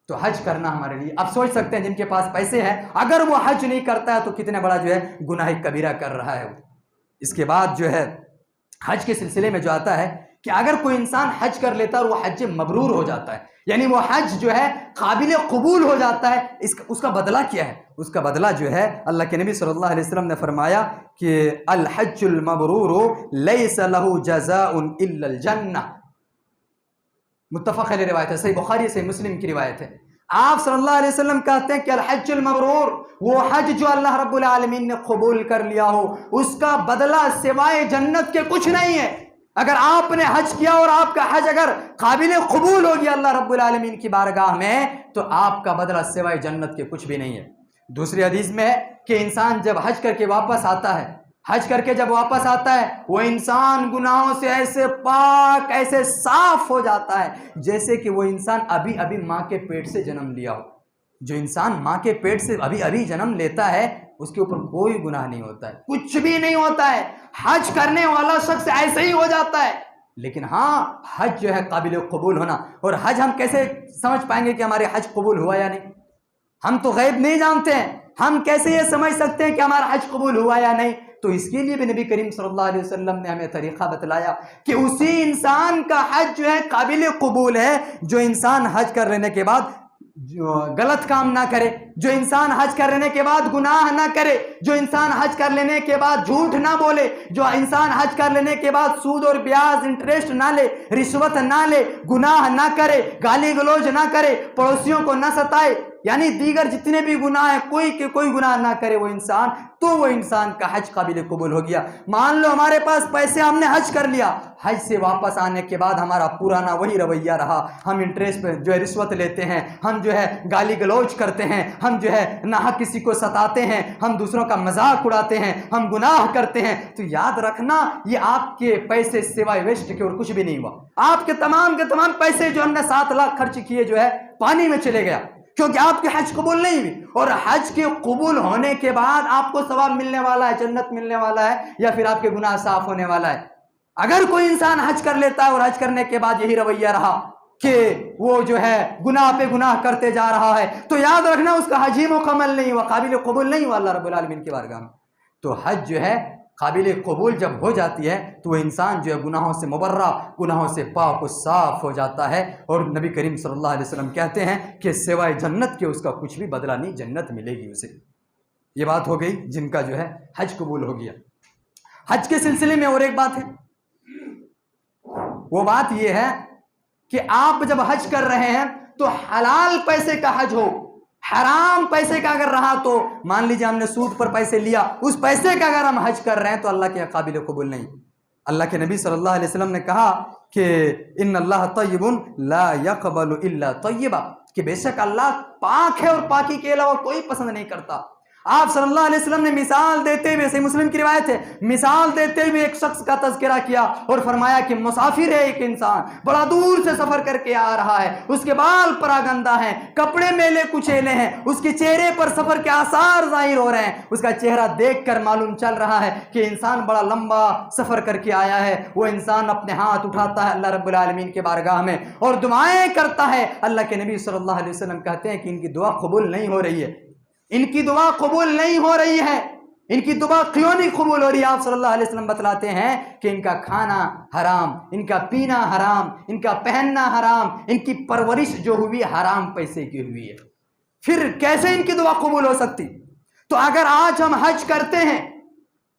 تو حج کرنا ہمارے لیے، اب سوچ سکتے ہیں جن کے پاس پیسے ہیں اگر وہ حج نہیں کرتا ہے تو کتنے بڑا جو ہے گناہ کبیرہ کر رہا ہے۔ اس کے بعد جو ہے حج کے سلسلے میں جو آتا ہے کہ اگر کوئی انسان حج کر لیتا ہے اور وہ حج مبرور ہو جاتا ہے، یعنی وہ حج جو ہے قابل قبول ہو جاتا ہے، اس کا بدلہ کیا ہے؟ اس کا بدلہ جو ہے اللہ کے نبی صلی اللہ علیہ وسلم نے فرمایا کہ الحج المبرور لیس له جزاء الا الجنہ، متفق علیہ روایت ہے، صحیح بخاری صحیح مسلم کی روایت ہے۔ آپ صلی اللہ علیہ وسلم کہتے ہیں کہ الحج المبرور، وہ حج جو اللہ رب العالمین نے قبول کر لیا ہو، اس کا بدلہ سوائے جنت کے کچھ نہیں ہے۔ اگر آپ نے حج کیا اور آپ کا حج اگر قابل قبول ہو گیا اللہ رب العالمین کی بارگاہ میں، تو آپ کا بدلہ سوائے جنت کے کچھ بھی نہیں ہے۔ دوسری حدیث میں ہے کہ انسان جب حج کر کے واپس آتا ہے، حج کر کے جب واپس آتا ہے، وہ انسان گناہوں سے ایسے پاک، ایسے صاف ہو جاتا ہے جیسے کہ وہ انسان ابھی ابھی ماں کے پیٹ سے جنم لیا ہو۔ جو انسان ماں کے پیٹ سے ابھی ابھی جنم لیتا ہے اس کے اوپر کوئی گناہ نہیں ہوتا ہے، کچھ بھی نہیں ہوتا ہے، حج کرنے والا شخص ایسے ہی ہو جاتا ہے۔ لیکن ہاں، حج جو ہے قابل قبول ہونا، اور حج ہم کیسے سمجھ پائیں گے کہ ہمارے حج قبول ہوا یا نہیں؟ ہم تو غیب نہیں جانتے ہیں، ہم کیسے یہ سمجھ سکتے ہیں کہ ہمارا حج قبول ہوا یا نہیں؟ تو تو اس کے لیے بھی نبی کریم صلی اللہ علیہ وسلم نے ہمیں طریقہ بتلایا کہ اسی انسان کا حج جو ہے قابل قبول ہے جو انسان حج کر لینے کے بعد جو غلط کام نہ کرے، جو انسان حج کر لینے کے بعد گناہ نہ کرے، جو انسان حج کر لینے کے بعد جھوٹ نہ بولے، جو انسان حج کر لینے کے بعد سود اور بیاج انٹرسٹ نہ لے، رشوت نہ لے، گناہ نہ کرے، گالی گلوچ نہ کرے، پڑوسیوں کو نہ ستائے، یعنی دیگر جتنے بھی گناہ ہیں کوئی گناہ نہ کرے وہ انسان، تو وہ انسان کا حج قابل قبول ہو گیا۔ مان لو ہمارے پاس پیسے، ہم نے حج کر لیا، حج سے واپس آنے کے بعد ہمارا پرانا وہی رویہ رہا، ہم انٹرسٹ پہ جو ہے رشوت لیتے ہیں، ہم جو ہے گالی گلوچ کرتے ہیں، ہم جو ہے ناحق کسی کو ستاتے ہیں، ہم دوسروں کا مذاق اڑاتے ہیں، ہم گناہ کرتے ہیں، تو یاد رکھنا یہ آپ کے پیسے سوائے ویسٹ کے اور کچھ بھی نہیں ہوا۔ آپ کے تمام پیسے جو ہم نے 7 لاکھ خرچ کیے جو ہے پانی میں چلے گیا، کیونکہ آپ کی حج قبول نہیں ہوئی۔ اور حج کے قبول ہونے کے بعد آپ کو ثواب ملنے والا ہے، جنت ملنے والا ہے، یا پھر آپ کے گناہ صاف ہونے والا ہے۔ اگر کوئی انسان حج کر لیتا ہے اور حج کرنے کے بعد یہی رویہ رہا کہ وہ جو ہے گناہ پہ گناہ کرتے جا رہا ہے، تو یاد رکھنا اس کا حج ہی مکمل نہیں ہوا، قابل قبول نہیں ہوا اللہ رب العالمین کی بارگاہ میں۔ تو حج جو ہے قابل قبول جب ہو جاتی ہے تو وہ انسان جو ہے گناہوں سے مبرہ، گناہوں سے پاک و صاف ہو جاتا ہے، اور نبی کریم صلی اللہ علیہ وسلم کہتے ہیں کہ سوائے جنت کے اس کا کچھ بھی بدلہ نہیں، جنت ملے گی اسے۔ یہ بات ہو گئی جن کا جو ہے حج قبول ہو گیا۔ حج کے سلسلے میں اور ایک بات ہے، وہ بات یہ ہے کہ آپ جب حج کر رہے ہیں تو حلال پیسے کا حج ہو، حرام پیسے کا اگر رہا تو مان لیجیے ہم نے سود پر پیسے لیا، اس پیسے کا اگر ہم حج کر رہے ہیں تو اللہ کے قابل قبول نہیں۔ اللہ کے نبی صلی اللہ علیہ وسلم نے کہا کہ ان اللہ طیب لا یقبل الا طیبا، کہ بے شک اللہ پاک ہے اور پاکی کے علاوہ کوئی پسند نہیں کرتا۔ آپ صلی اللہ علیہ وسلم نے مثال دیتے ہوئے، صحیح مسلم کی روایت ہے، مثال دیتے ہوئے ایک شخص کا تذکرہ کیا اور فرمایا کہ مسافر ہے ایک انسان، بڑا دور سے سفر کر کے آ رہا ہے، اس کے بال پراگندہ ہیں، کپڑے میلے کچیلے ہیں، اس کے چہرے پر سفر کے آثار ظاہر ہو رہے ہیں، اس کا چہرہ دیکھ کر معلوم چل رہا ہے کہ انسان بڑا لمبا سفر کر کے آیا ہے۔ وہ انسان اپنے ہاتھ اٹھاتا ہے اللہ رب العالمین کے بارگاہ میں اور دعائیں کرتا ہے۔ اللہ کے نبی صلی اللہ علیہ وسلم کہتے ہیں کہ ان کی دعا قبول نہیں ہو رہی ہے، ان کی دعا قبول نہیں ہو رہی ہے۔ ان کی دعا کیوں نہیں قبول ہو رہی ہے؟ آپ صلی اللہ علیہ وسلم بتلاتے ہیں کہ ان کا کھانا حرام، ان کا پینا حرام، ان کا پہننا حرام، ان کی پرورش جو ہوئی حرام پیسے کی ہوئی ہے۔ پھر کیسے ان کی دعا قبول ہو سکتی؟ تو اگر آج ہم حج کرتے ہیں،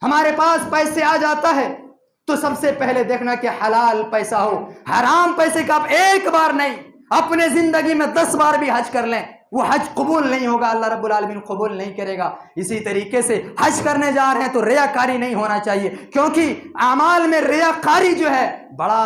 ہمارے پاس پیسے آ جاتا ہے، تو سب سے پہلے دیکھنا کہ حلال پیسہ ہو، حرام پیسے کا آپ ایک بار نہیں، اپنے زندگی میں 10 بار بھی حج کر لیں، وہ حج قبول نہیں ہوگا، اللہ رب العالمین قبول نہیں کرے گا۔ اسی طریقے سے حج کرنے جا رہے ہیں تو ریاکاری نہیں ہونا چاہیے، کیونکہ اعمال میں ریاکاری جو ہے بڑا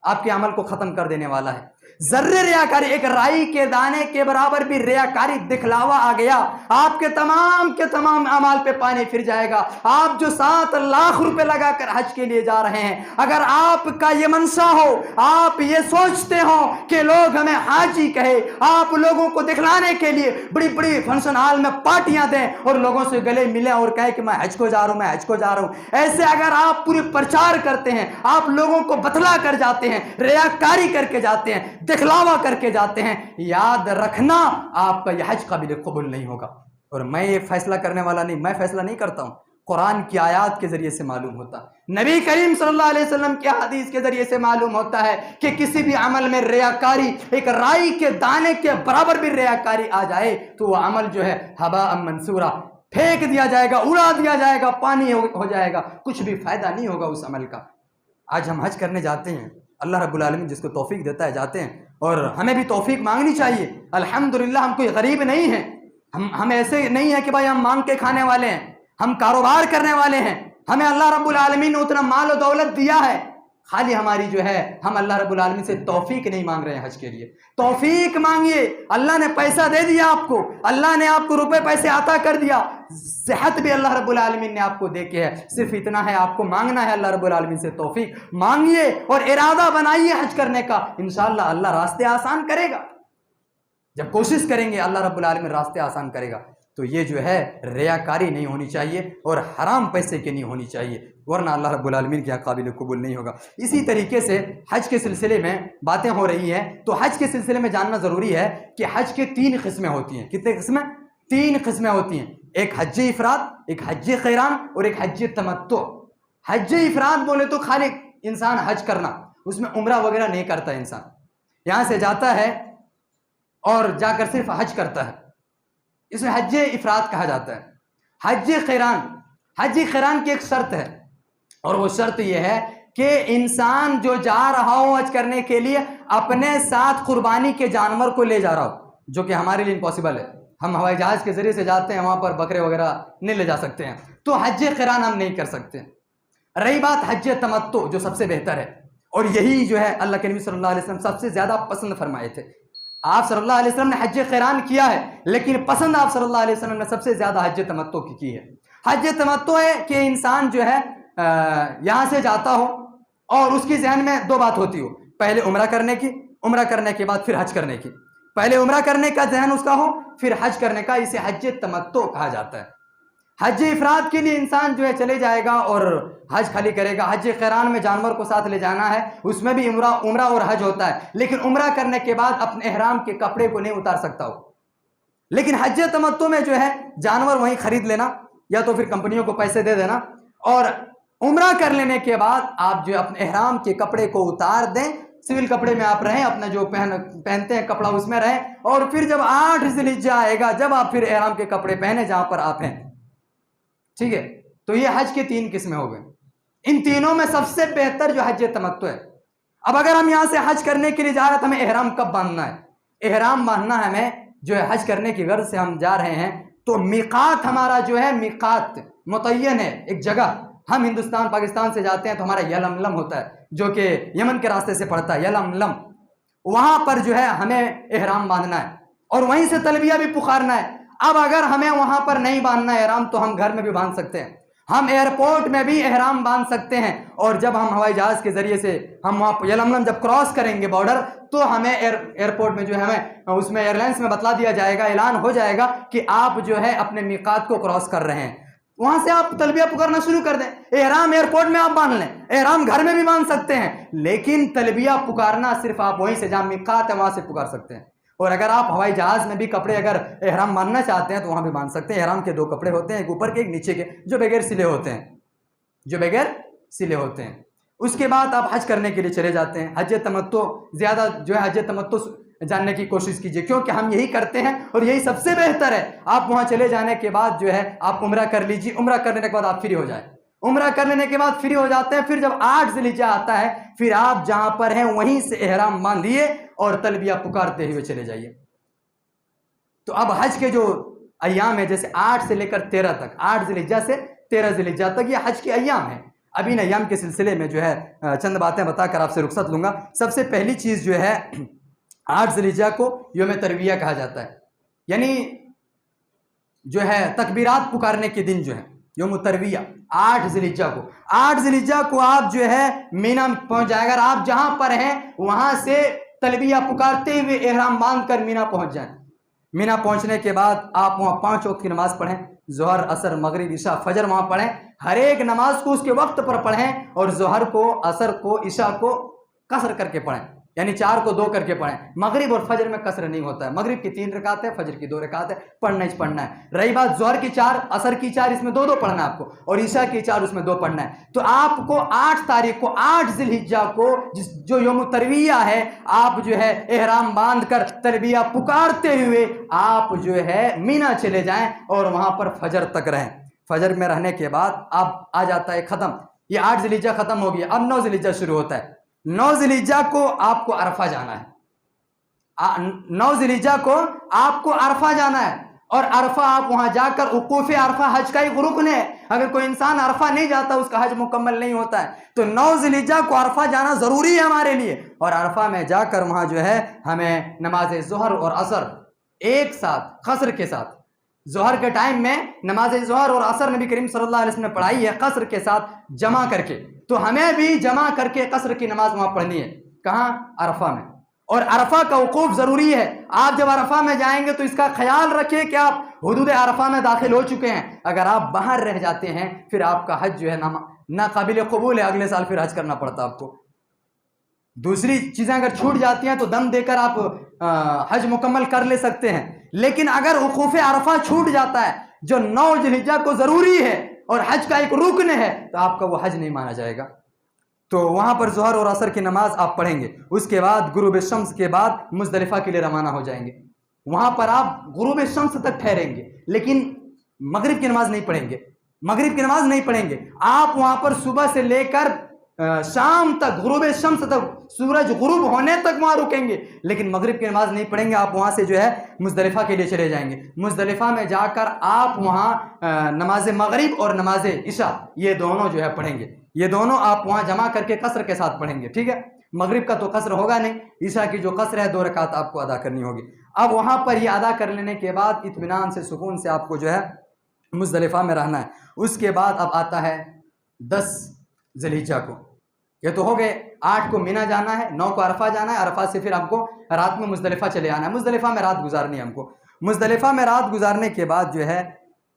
آپ کے عمل کو ختم کر دینے والا ہے۔ ذرے ریاکاری، ایک رائی کے دانے کے برابر بھی ریاکاری، دکھلاوا آ گیا، آپ کے تمام اعمال پہ پانی پھر جائے گا۔ آپ جو 7 لاکھ روپے لگا کر حج کے لیے جا رہے ہیں، اگر آپ کا یہ منشا ہو، آپ یہ سوچتے ہو کہ لوگ ہمیں حاجی کہے، آپ لوگوں کو دکھلانے کے لیے بڑی بڑی فنکشن ہال میں پارٹیاں دیں اور لوگوں سے گلے ملیں اور کہیں کہ میں حج کو جا رہا ہوں، میں حج کو جا رہا ہوں، ایسے اگر آپ پوری پرچار کرتے ہیں، آپ لوگوں کو بتلا کر جاتے ہیں، ریاکاری کر کے جاتے ہیں، دکھلاوا کر کے جاتے ہیں، یاد رکھنا آپ کا یہ حج قابل قبول نہیں ہوگا۔ اور میں یہ فیصلہ کرنے والا نہیں، میں فیصلہ نہیں کرتا ہوں، قرآن کی آیات کے ذریعے سے معلوم ہوتا ہے، نبی کریم صلی اللہ علیہ وسلم کی حدیث کے ذریعے سے معلوم ہوتا ہے کہ کسی بھی عمل میں ریاکاری، ایک رائی کے دانے کے برابر بھی ریاکاری آ جائے تو وہ عمل جو ہے ہباء منصورا، پھینک دیا جائے گا، اڑا دیا جائے گا، پانی ہو جائے گا، کچھ بھی فائدہ نہیں ہوگا اس عمل کا۔ آج ہم حج کرنے جاتے ہیں، اللہ رب العالمین جس کو توفیق دیتا ہے جاتے ہیں، اور ہمیں بھی توفیق مانگنی چاہیے۔ الحمدللہ ہم کوئی غریب نہیں ہیں، ہم ایسے نہیں ہیں کہ بھائی ہم مانگ کے کھانے والے ہیں، ہم کاروبار کرنے والے ہیں، ہمیں اللہ رب العالمین نے اتنا مال و دولت دیا ہے، خالی ہماری جو ہے ہم اللہ رب العالمین سے توفیق نہیں مانگ رہے ہیں حج کے لیے۔ توفیق مانگیے، اللہ نے پیسہ دے دیا آپ کو، اللہ نے آپ کو روپے پیسے عطا کر دیا، صحت بھی اللہ رب العالمین نے آپ کو دے کے ہے، صرف اتنا ہے آپ کو مانگنا ہے اللہ رب العالمین سے توفیق مانگیے اور ارادہ بنائیے حج کرنے کا، انشاءاللہ اللہ راستے آسان کرے گا۔ جب کوشش کریں گے اللہ رب العالمین راستے آسان کرے گا۔ تو یہ جو ہے ریاکاری نہیں ہونی چاہیے اور حرام پیسے کی نہیں ہونی چاہیے، ورنہ اللہ رب العالمین کے قابل قبول نہیں ہوگا۔ اسی طریقے سے حج کے سلسلے میں باتیں ہو رہی ہیں، تو حج کے سلسلے میں جاننا ضروری ہے کہ حج کے 3 قسمیں ہوتی ہیں۔ کتنے قسمیں؟ 3 قسمیں ہوتی ہیں۔ ایک حج افراد، ایک حج قران اور ایک حج تمتع۔ حج افراد بولے تو خالی انسان حج کرنا، اس میں عمرہ وغیرہ نہیں کرتا انسان، یہاں سے جاتا ہے اور جا کر صرف حج کرتا ہے، اس میں حج افراد کہا جاتا ہے۔ حج قران، حج قران کی ایک شرط ہے، اور وہ شرط یہ ہے کہ انسان جو جا رہا ہو حج کرنے کے لیے اپنے ساتھ قربانی کے جانور کو لے جا رہا ہو، جو کہ ہمارے لیے امپاسبل ہے۔ ہم ہوائی جہاز کے ذریعے سے جاتے ہیں، وہاں پر بکرے وغیرہ نہیں لے جا سکتے ہیں، تو حج قران ہم نہیں کر سکتے۔ رہی بات حج تمتع جو سب سے بہتر ہے، اور یہی جو ہے اللہ کے نبی صلی اللہ علیہ وسلم سب سے زیادہ پسند فرمائے تھے۔ آپ صلی اللہ علیہ وسلم نے حج قران کیا ہے، لیکن پسند آپ صلی اللہ علیہ وسلم نے سب سے زیادہ حج تمتع کی ہے۔ حج تمتع ہے کہ انسان جو ہے یہاں سے جاتا ہو اور اس کی ذہن میں دو بات ہوتی ہو، پہلے عمرہ کرنے کی، عمرہ کرنے کے بعد پھر حج کرنے کی، پہلے عمرہ کرنے کا ذہن اس کا ہو پھر حج کرنے کا، اسے حج تمتع کہا جاتا ہے۔ حج افراد کے لیے انسان جو ہے چلے جائے گا اور حج خالی کرے گا۔ حج قران میں جانور کو ساتھ لے جانا ہے، اس میں بھی عمرہ اور حج ہوتا ہے، لیکن عمرہ کرنے کے بعد اپنے احرام کے کپڑے کو نہیں اتار سکتا ہو۔ لیکن حج تمتع میں جو ہے جانور وہیں خرید لینا یا تو پھر کمپنیوں کو پیسے دے دینا، اور عمرہ کر لینے کے بعد آپ جو اپنے احرام کے کپڑے کو اتار دیں، سول کپڑے میں آپ رہیں، اپنا جو پہنتے ہیں کپڑا اس میں رہیں، اور پھر جب 8 ذی الحجہ آئے گا جب آپ پھر احرام کے کپڑے پہنے جہاں پر آپ ہیں، ٹھیک ہے۔ تو یہ حج کے 3 قسمیں ہو گئے، ان تینوں میں سب سے بہتر جو حج تمتع ہے۔ اب اگر ہم یہاں سے حج کرنے کے لیے جا رہے ہیں تو ہمیں احرام کب باندھنا ہے؟ احرام باندھنا ہے ہمیں جو ہے حج کرنے کی غرض سے ہم جا رہے ہیں، تو میقات ہمارا جو ہے میقات متعین ہے، ایک جگہ۔ ہم ہندوستان پاکستان سے جاتے ہیں تو ہمارا یلملم ہوتا ہے جو کہ یمن کے راستے سے پڑتا ہے، یلملم، وہاں پر جو ہے ہمیں احرام باندھنا ہے اور وہیں سے تلبیہ بھی پکارنا ہے۔ اب اگر ہمیں وہاں پر نہیں باندھنا ہے احرام تو ہم گھر میں بھی باندھ سکتے ہیں، ہم ایئرپورٹ میں بھی احرام باندھ سکتے ہیں، اور جب ہم ہوائی جہاز کے ذریعے سے ہم وہاں یلملم جب کراس کریں گے بارڈر، تو ہمیں ایئرپورٹ میں جو ہے ہمیں اس میں ایئر لائنس میں بتلا دیا جائے گا، اعلان ہو جائے گا کہ آپ جو ہے اپنے میقات کو کراس کر رہے ہیں، وہاں سے آپ تلبیہ پکارنا شروع کر دیں۔ احرام ایئرپورٹ میں آپ باندھ لیں، احرام گھر میں بھی باندھ سکتے ہیں، لیکن تلبیہ پکارنا صرف آپ وہیں سے جہاں میقات ہے وہاں سے پکار سکتے ہیں۔ اور اگر آپ ہوائی جہاز میں بھی کپڑے اگر احرام باندھنا چاہتے ہیں تو وہاں بھی باندھ سکتے ہیں۔ احرام کے 2 کپڑے ہوتے ہیں، ایک اوپر کے ایک نیچے کے، جو بغیر سلے ہوتے ہیں، جو بغیر سلے ہوتے ہیں۔ اس کے بعد آپ حج کرنے کے لیے چلے جاتے ہیں۔ حج تمتع زیادہ جو ہے حج تمتع جاننے کی کوشش کیجیے، کیونکہ ہم یہی کرتے ہیں اور یہی سب سے بہتر ہے۔ آپ وہاں چلے جانے کے بعد جو ہے آپ عمرہ کر لیجیے، عمرہ کرنے کے بعد آپ فری ہو جائیں، عمرہ کر لینے کے بعد فری ہو جاتے ہیں، پھر جب 8 ذی الحجہ آتا ہے پھر آپ جہاں پر ہیں وہیں سے احرام باندھیے اور تلبیہ پکارتے ہوئے چلے جائیے۔ تو اب حج کے جو ایام ہے، جیسے 8 سے لے کر 13 تک، 8 ذی الحجہ سے 13 ذی الحجہ تک یہ حج کے ایام ہیں۔ اب ان ایام کے سلسلے میں جو ہے چند باتیں بتا کر آپ سے رخصت لوں گا۔ سب سے پہلی چیز جو ہے 8 ذی الحجہ کو یوم ترویہ کہا جاتا ہے، یعنی جو ہے تکبیرات پکارنے کے دن جو ہے یوم ترویہ 8 ذی الحجہ کو، 8 ذی الحجہ کو آپ جو ہے مینا پہنچ جائے، اگر آپ جہاں پر ہیں وہاں سے تلبیہ پکارتے ہوئے احرام باندھ کر مینا پہنچ جائیں۔ مینا پہنچنے کے بعد آپ وہاں 5 وقت کی نماز پڑھیں، ظہر، عصر، مغرب، عشاء، فجر وہاں پڑھیں، ہر ایک نماز کو اس کے وقت پر پڑھیں، اور ظہر کو، عصر کو، عشاء کو قصر کر کے پڑھیں، یعنی 4 کو 2 کر کے پڑھیں۔ مغرب اور فجر میں قصر نہیں ہوتا ہے، مغرب کی 3 رکعت ہے، فجر کی 2 رکعت ہے، پڑھنا ہی پڑھنا ہے۔ رہی بات ظہر کی 4، عصر کی 4، اس میں 2 پڑھنا ہے آپ کو، اور عشاء کی 4 اس میں 2 پڑھنا ہے۔ تو آپ کو 8 تاریخ کو، 8 ذی الحجہ کو جو یوم ترویہ ہے، آپ جو ہے احرام باندھ کر تلبیہ پکارتے ہوئے آپ جو ہے مینا چلے جائیں اور وہاں پر فجر تک رہیں۔ فجر میں رہنے کے بعد اب آ جاتا ہے ختم، یہ 8 ذی الحجہ ختم ہو گیا، اب 9 ذی الحجہ شروع ہوتا ہے۔ 9 ذی الحجہ کو آپ کو عرفہ جانا ہے، 9 ذی الحجہ کو آپ کو عرفہ جانا ہے، اور عرفہ آپ وہاں جا کر وقوف عرفہ حج کا ایک رکن ہے، اگر کوئی انسان عرفہ نہیں جاتا اس کا حج مکمل نہیں ہوتا ہے۔ تو 9 ذی الحجہ کو عرفہ جانا ضروری ہے ہمارے لیے، اور عرفہ میں جا کر وہاں جو ہے ہمیں نماز ظہر اور عصر ایک ساتھ قصر کے ساتھ، ظہر کے ٹائم میں نماز ظہر اور عصر نبی کریم صلی اللہ علیہ وسلم نے پڑھائی ہے قصر کے ساتھ جمع کر کے، تو ہمیں بھی جمع کر کے قصر کی نماز وہاں پڑھنی ہے۔ کہاں؟ عرفہ میں، اور عرفہ کا وقوف ضروری ہے۔ آپ جب عرفہ میں جائیں گے تو اس کا خیال رکھیں کہ آپ حدود عرفہ میں داخل ہو چکے ہیں، اگر آپ باہر رہ جاتے ہیں پھر آپ کا حج جو ہے ناقابل قبول ہے، اگلے سال پھر حج کرنا پڑتا آپ کو۔ دوسری چیزیں اگر چھوٹ جاتی ہیں تو دم دے کر آپ حج مکمل کر لے سکتے ہیں، لیکن اگر وقوف عرفہ چھوٹ جاتا ہے جو 9 ذوالحجہ کو ضروری ہے اور حج کا ایک رکن ہے، تو آپ کا وہ حج نہیں مانا جائے گا۔ تو وہاں پر ظہر اور عصر کی نماز آپ پڑھیں گے، اس کے بعد غروب شمس کے بعد مزدلفہ کے لیے روانہ ہو جائیں گے۔ وہاں پر آپ غروب شمس تک ٹھہریں گے، لیکن مغرب کی نماز نہیں پڑھیں گے، مغرب کی نماز نہیں پڑھیں گے۔ آپ وہاں پر صبح سے لے کر شام تک، غروب شمس تک، سورج غروب ہونے تک وہاں رکیں گے، لیکن مغرب کی نماز نہیں پڑھیں گے۔ آپ وہاں سے جو ہے مزدلفہ کے لیے چلے جائیں گے۔ مزدلفہ میں جا کر آپ وہاں نماز مغرب اور نماز عشاء یہ دونوں جو ہے پڑھیں گے، یہ دونوں آپ وہاں جمع کر کے قصر کے ساتھ پڑھیں گے، ٹھیک ہے۔ مغرب کا تو قصر ہوگا نہیں، عشاء کی جو قصر ہے 2 رکعت آپ کو ادا کرنی ہوگی۔ اب وہاں پر یہ ادا کر لینے کے بعد اطمینان سے، سکون سے آپ کو جو ہے مزدلفہ میں رہنا ہے۔ اس کے بعد اب آتا ہے 10 ذوالحجہ کو، یہ تو ہو گئے 8 کو مینا جانا ہے، 9 کو عرفہ جانا ہے، عرفہ سے پھر ہم کو رات میں مزدلفہ چلے آنا ہے، مزدلفہ میں رات گزارنی ہے ہم کو۔ مزدلفہ میں رات گزارنے کے بعد جو ہے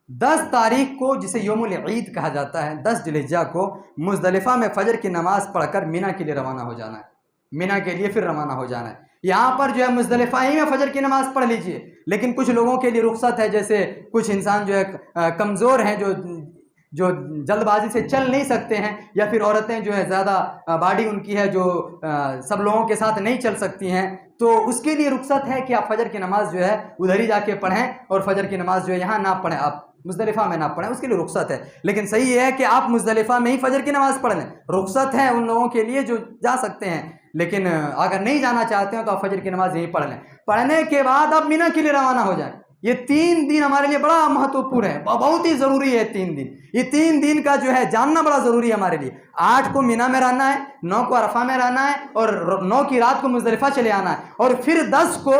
10 تاریخ کو، جسے یوم العید کہا جاتا ہے، 10 ذوالحجہ کو مزدلفہ میں فجر کی نماز پڑھ کر مینا کے لیے روانہ ہو جانا ہے، مینا کے لیے پھر روانہ ہو جانا ہے۔ یہاں پر جو ہے مزدلفہ ہی میں فجر کی نماز پڑھ لیجئے، لیکن کچھ لوگوں کے لیے رخصت ہے، جیسے کچھ انسان جو ہے کمزور ہیں، جو جلد بازی سے چل نہیں سکتے ہیں، یا پھر عورتیں جو ہے زیادہ باڈی ان کی ہے جو سب لوگوں کے ساتھ نہیں چل سکتی ہیں، تو اس کے لیے رخصت ہے کہ آپ فجر کی نماز جو ہے ادھر ہی جا کے پڑھیں، اور فجر کی نماز جو ہے یہاں نہ پڑھیں، آپ مزدلفہ میں نہ پڑھیں، اس کے لیے رخصت ہے۔ لیکن صحیح یہ ہے کہ آپ مزدلفہ میں ہی فجر کی نماز پڑھ لیں، رخصت ہے ان لوگوں کے لیے جو جا سکتے ہیں، لیکن اگر نہیں جانا چاہتے ہیں تو آپ فجر کی نماز یہیں پڑھ لیں۔ پڑھنے کے بعد آپ مینا کے لیے روانہ ہو جائیں۔ یہ 3 دن ہمارے لیے بڑا مہتوپورن ہے، بہت ہی ضروری ہے 3 دن، یہ 3 دن کا جو ہے جاننا بڑا ضروری ہے ہمارے لیے۔ 8 کو مینا میں رہنا ہے، 9 کو عرفہ میں رہنا ہے، اور 9 کی رات کو مزدلفہ چلے آنا ہے، اور پھر 10 کو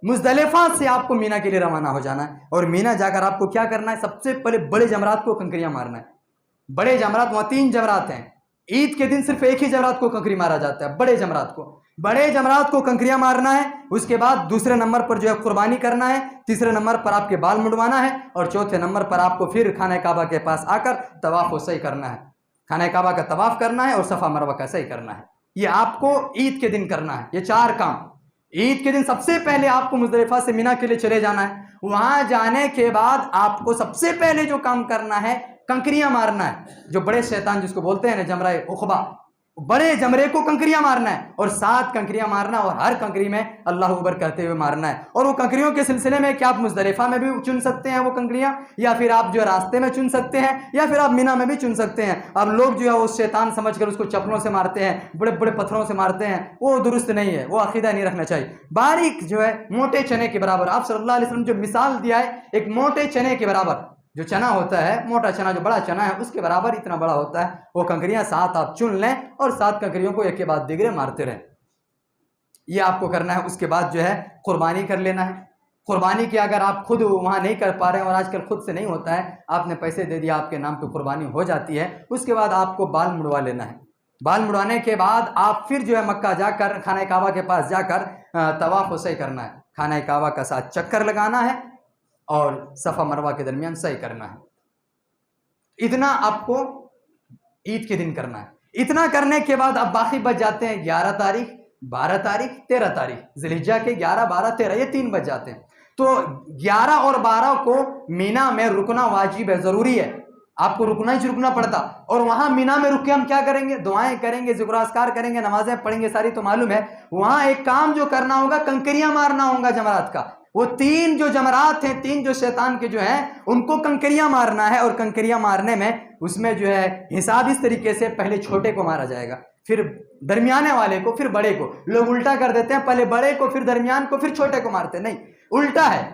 مزدلفہ سے آپ کو مینا کے لیے روانہ ہو جانا ہے۔ اور مینا جا کر آپ کو کیا کرنا ہے؟ سب سے پہلے بڑے جمرات کو کنکریاں مارنا ہے۔ بڑے جمرات، وہاں 3 جمرات ہیں، عید کے دن صرف ایک ہی جمرات کو کنکری مارا جاتا ہے، بڑے جمرات کو کنکریاں مارنا ہے۔ اس کے بعد دوسرے نمبر پر جو ہے قربانی کرنا ہے، تیسرے نمبر پر آپ کے بال مڈوانا ہے، اور چوتھے نمبر پر آپ کو پھر خانہ کعبہ کے پاس آ کر طواف و سعی کرنا ہے، خانہ کعبہ کا طواف کرنا ہے اور صفا مروہ کا سعی کرنا ہے۔ یہ آپ کو عید کے دن کرنا ہے، یہ 4 کام۔ عید کے دن سب سے پہلے آپ کو مزدلفہ سے مینا کے لیے چلے جانا ہے۔ وہاں جانے کے بعد آپ کو سب سے پہلے جو کام کرنا ہے، کنکریاں مارنا ہے، جو بڑے شیطان جس کو بولتے ہیں نا، جمرہ عقبہ، بڑے جمرے کو کنکریاں مارنا ہے، اور 7 کنکریاں مارنا، اور ہر کنکری میں اللہ اکبر کہتے ہوئے مارنا ہے۔ اور وہ کنکریوں کے سلسلے میں کہ آپ مزدلفہ میں بھی چن سکتے ہیں وہ کنکریاں، یا پھر آپ جو راستے میں چن سکتے ہیں، یا پھر آپ مینا میں بھی چن سکتے ہیں۔ اب لوگ جو ہے وہ شیطان سمجھ کر اس کو چپلوں سے مارتے ہیں، بڑے بڑے پتھروں سے مارتے ہیں، وہ درست نہیں ہے، وہ عقیدہ نہیں رکھنا چاہیے۔ باریک جو ہے موٹے چنے کے برابر، آپ صلی اللہ علیہ وسلم جو مثال دیا ہے ایک موٹے چنے کے برابر، جو چنا ہوتا ہے، موٹا چنا جو بڑا چنا ہے اس کے برابر اتنا بڑا ہوتا ہے، وہ کنکریاں 7 آپ چن لیں، اور 7 کنکریوں کو ایک کے بعد دیگرے مارتے رہیں۔ یہ آپ کو کرنا ہے۔ اس کے بعد جو ہے قربانی کر لینا ہے۔ قربانی کی اگر آپ خود وہاں نہیں کر پا رہے ہیں، اور آج کل خود سے نہیں ہوتا ہے، آپ نے پیسے دے دیا، آپ کے نام پہ قربانی ہو جاتی ہے، اس کے بعد آپ کو بال مڑوا لینا ہے۔ بال مڑوانے کے بعد آپ پھر جو ہے مکہ جا کر خانہ کعبہ کے پاس جا کر طواف و سعی کرنا ہے، خانہ کعبہ کا 7 چکر لگانا ہے، اور صفا مروہ کے درمیان سعی کرنا ہے۔ اتنا آپ کو عید کے دن کرنا ہے۔ اتنا کرنے کے بعد اب باقی بچ جاتے ہیں 11 تاریخ، 12 تاریخ، 13 تاریخ، ذوالحجہ کے 11، 12، 13، یہ 3 بچ جاتے ہیں۔ تو 11 اور 12 کو مینا میں رکنا واجب ہے، ضروری ہے، آپ کو رکنا ہی رکنا پڑتا۔ اور وہاں مینا میں رک کے ہم کیا کریں گے؟ دعائیں کریں گے، ذکر و اذکار کریں گے، نمازیں پڑھیں گے، ساری تو معلوم ہے۔ وہاں ایک کام جو کرنا ہوگا، کنکریاں مارنا ہوگا جمرات کا۔ وہ 3 جو جمرات ہیں، 3 جو شیطان کے جو ہیں، ان کو کنکریاں مارنا ہے۔ اور کنکریاں مارنے میں اس میں جو ہے حساب اس طریقے سے، پہلے چھوٹے کو مارا جائے گا، پھر درمیانے والے کو، پھر بڑے کو۔ لوگ الٹا کر دیتے ہیں، پہلے بڑے کو، پھر درمیان کو، پھر چھوٹے کو مارتے، نہیں، الٹا ہے۔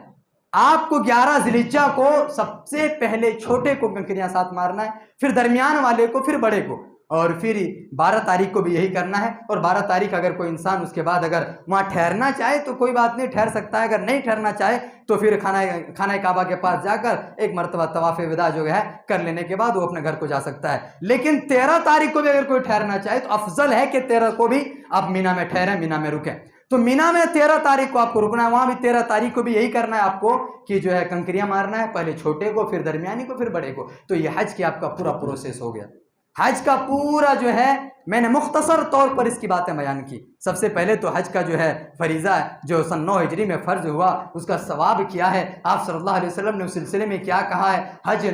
آپ کو 11 ذوالحجہ کو سب سے پہلے چھوٹے کو کنکریاں 7 مارنا ہے، پھر درمیان والے کو، پھر بڑے کو، اور پھر 12 تاریخ کو بھی یہی کرنا ہے۔ اور 12 تاریخ اگر کوئی انسان اس کے بعد اگر وہاں ٹھہرنا چاہے تو کوئی بات نہیں، ٹھہر سکتا ہے۔ اگر نہیں ٹھہرنا چاہے تو پھر خانہ کعبہ کے پاس جا کر ایک مرتبہ طواف وداع جو ہے کر لینے کے بعد وہ اپنے گھر کو جا سکتا ہے۔ لیکن 13 تاریخ کو بھی اگر کوئی ٹھہرنا چاہے تو افضل ہے کہ 13 کو بھی آپ مینا میں ٹھہریں، مینا میں رکیں۔ تو مینا میں 13 تاریخ کو آپ کو رکنا ہے، وہاں بھی 13 تاریخ کو بھی یہی کرنا ہے آپ کو کہ جو ہے کنکریاں مارنا ہے، پہلے چھوٹے کو، پھر درمیانی کو، پھر بڑے کو۔ تو یہ حج کی آپ کا پورا پروسیس ہو گیا۔ حج کا پورا جو ہے میں نے مختصر طور پر اس کی باتیں بیان کی۔ سب سے پہلے تو حج کا جو ہے فریضہ ہے جو سن 9 ہجری میں فرض ہوا، اس کا ثواب کیا ہے، آپ صلی اللہ علیہ وسلم نے اس سلسلے میں کیا کہا ہے، حج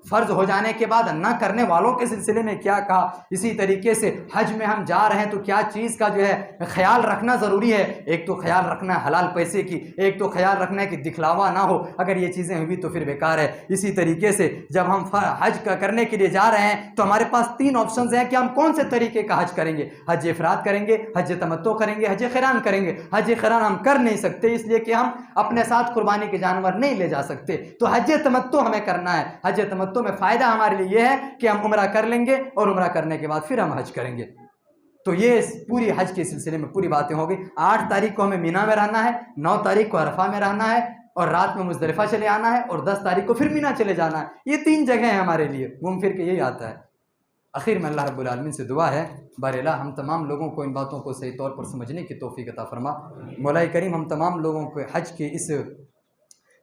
فرض ہو جانے کے بعد نہ کرنے والوں کے سلسلے میں کیا کہا، اسی طریقے سے حج میں ہم جا رہے ہیں تو کیا چیز کا جو ہے خیال رکھنا ضروری ہے۔ ایک تو خیال رکھنا ہے حلال پیسے کی، ایک تو خیال رکھنا ہے کہ دکھلاوا نہ ہو، اگر یہ چیزیں ہوئی تو پھر بیکار ہے۔ اسی طریقے سے جب ہم حج کرنے کے لیے جا رہے ہیں تو ہمارے پاس 3 آپشنز ہیں کہ ہم کون سے طریقے کا حج کریں گے، حج افراد کریں گے، حج تمتع کریں گے، حج قران کریں گے۔ حج قران ہم کر نہیں سکتے اس لیے کہ ہم اپنے ساتھ قربانی کے جانور نہیں لے جا سکتے، تو حج تمتع ہمیں کرنا ہے۔ حج تمتع میں فائدہ ہمارے لیے یہ ہے کہ ہم عمرہ کر لیں گے اور عمرہ کرنے کے بعد پھر ہم حج کریں گے۔ تو یہ پوری حج کے سلسلے میں پوری باتیں ہو گئی۔ 8 تاریخ کو ہمیں مینا میں رہنا ہے، 9 تاریخ کو عرفہ میں رہنا ہے اور رات میں مزدلفہ چلے آنا ہے، اور 10 تاریخ کو پھر مینا چلے جانا ہے۔ یہ 3 جگہیں ہیں ہمارے لیے، گھوم پھر کے یہی آتا ہے۔ آخر میں اللہ رب العالمین سے دعا ہے بارالہ ہم تمام لوگوں کو ان باتوں کو صحیح طور پر سمجھنے کی توفیق عطا فرما۔ مولا کریم ہم تمام لوگوں کو حج کے اس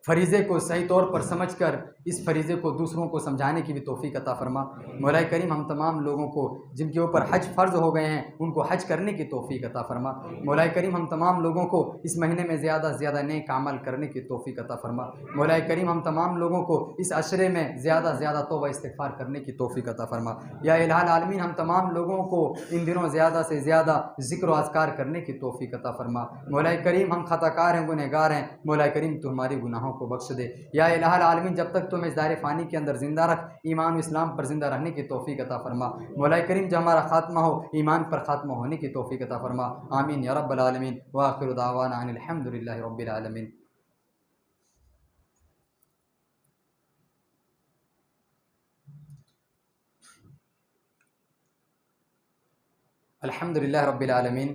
فریضے کو صحیح طور پر سمجھ کر اس فریضے کو دوسروں کو سمجھانے کی بھی توفیق عطا فرما۔ مولا کریم ہم تمام لوگوں کو جن کے اوپر حج فرض ہو گئے ہیں ان کو حج کرنے کی توفیق عطا فرما۔ مولا کریم ہم تمام لوگوں کو اس مہینے میں زیادہ سے زیادہ نیک عمل کرنے کی توفیق عطا فرما۔ مولا کریم ہم تمام لوگوں کو اس عشرے میں زیادہ سے زیادہ توبہ استغفار کرنے کی توفیق عطا فرما۔ یا الہ العالمین ہم تمام لوگوں کو ان دنوں زیادہ سے زیادہ ذکر و اذکار کرنے کی توفیق عطا فرما۔ مولا کریم ہم خطا کار ہیں، گنہگار ہیں، مولا کریم تو ہماری گناہوں کو بخش دے۔ یا الہ العالمین جب تک تم اس دائرے فانی کے اندر زندہ رکھ، ایمان و اسلام پر زندہ رہنے کی توفیق عطا فرما۔ مولا کریم جب ہمارا خاتمہ ہو ایمان پر خاتمہ ہونے کی توفیق عطا فرما۔ آمین یا رب العالمین، وآخر دعوانا ان الحمد للہ رب العالمین۔ الحمد للہ رب العالمین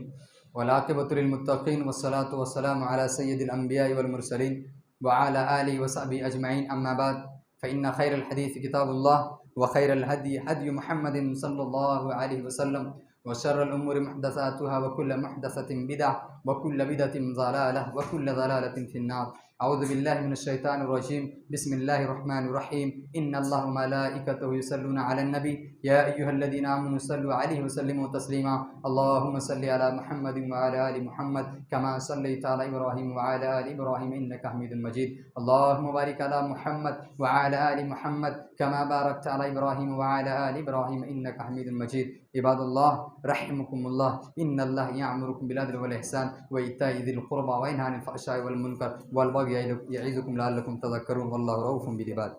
والعاقبۃ للمتقین والصلاۃ والسلام علی سید الانبیاء والمرسلین وعلی آلہ وصحبہ اجمعین، اما بعد فإن خیر الحدیث کتاب اللہ وخیر الہدی ہدی محمد صلی اللہ علیہ وسلم وشر الامور محدثاتها وكل محدثۃ بدعہ وكل بدعۃ ضلالہ وكل ضلالۃ فی النار۔ اعوذ باللہ من الشیطان الرجیم، بسم اللہ الرحمن الرحیم۔ ان اللہ وملائکتہ یصلون علی النبی یا ایھا الذین آمنوا صلوا علیہ وسلموا تسلیما۔ اللہم صل علی محمد وعلی آل محمد کما صلیت علی ابراہیم وعلی آل ابراہیم انک حمید مجید۔ اللہم بارک علی محمد وعلی آل محمد کما بارکت علی ابراہیم وعلی آل ابراہیم انک حمید مجید۔ عباد اللہ رحمکم اللہ، ان اللہ یأمرکم بالعدل والإحسان وإیتاء ذی القربى وینہی عن الفحشاء والمنکر والبغی یعظکم لعلکم تذکرون، واللہ رؤوف بالعباد۔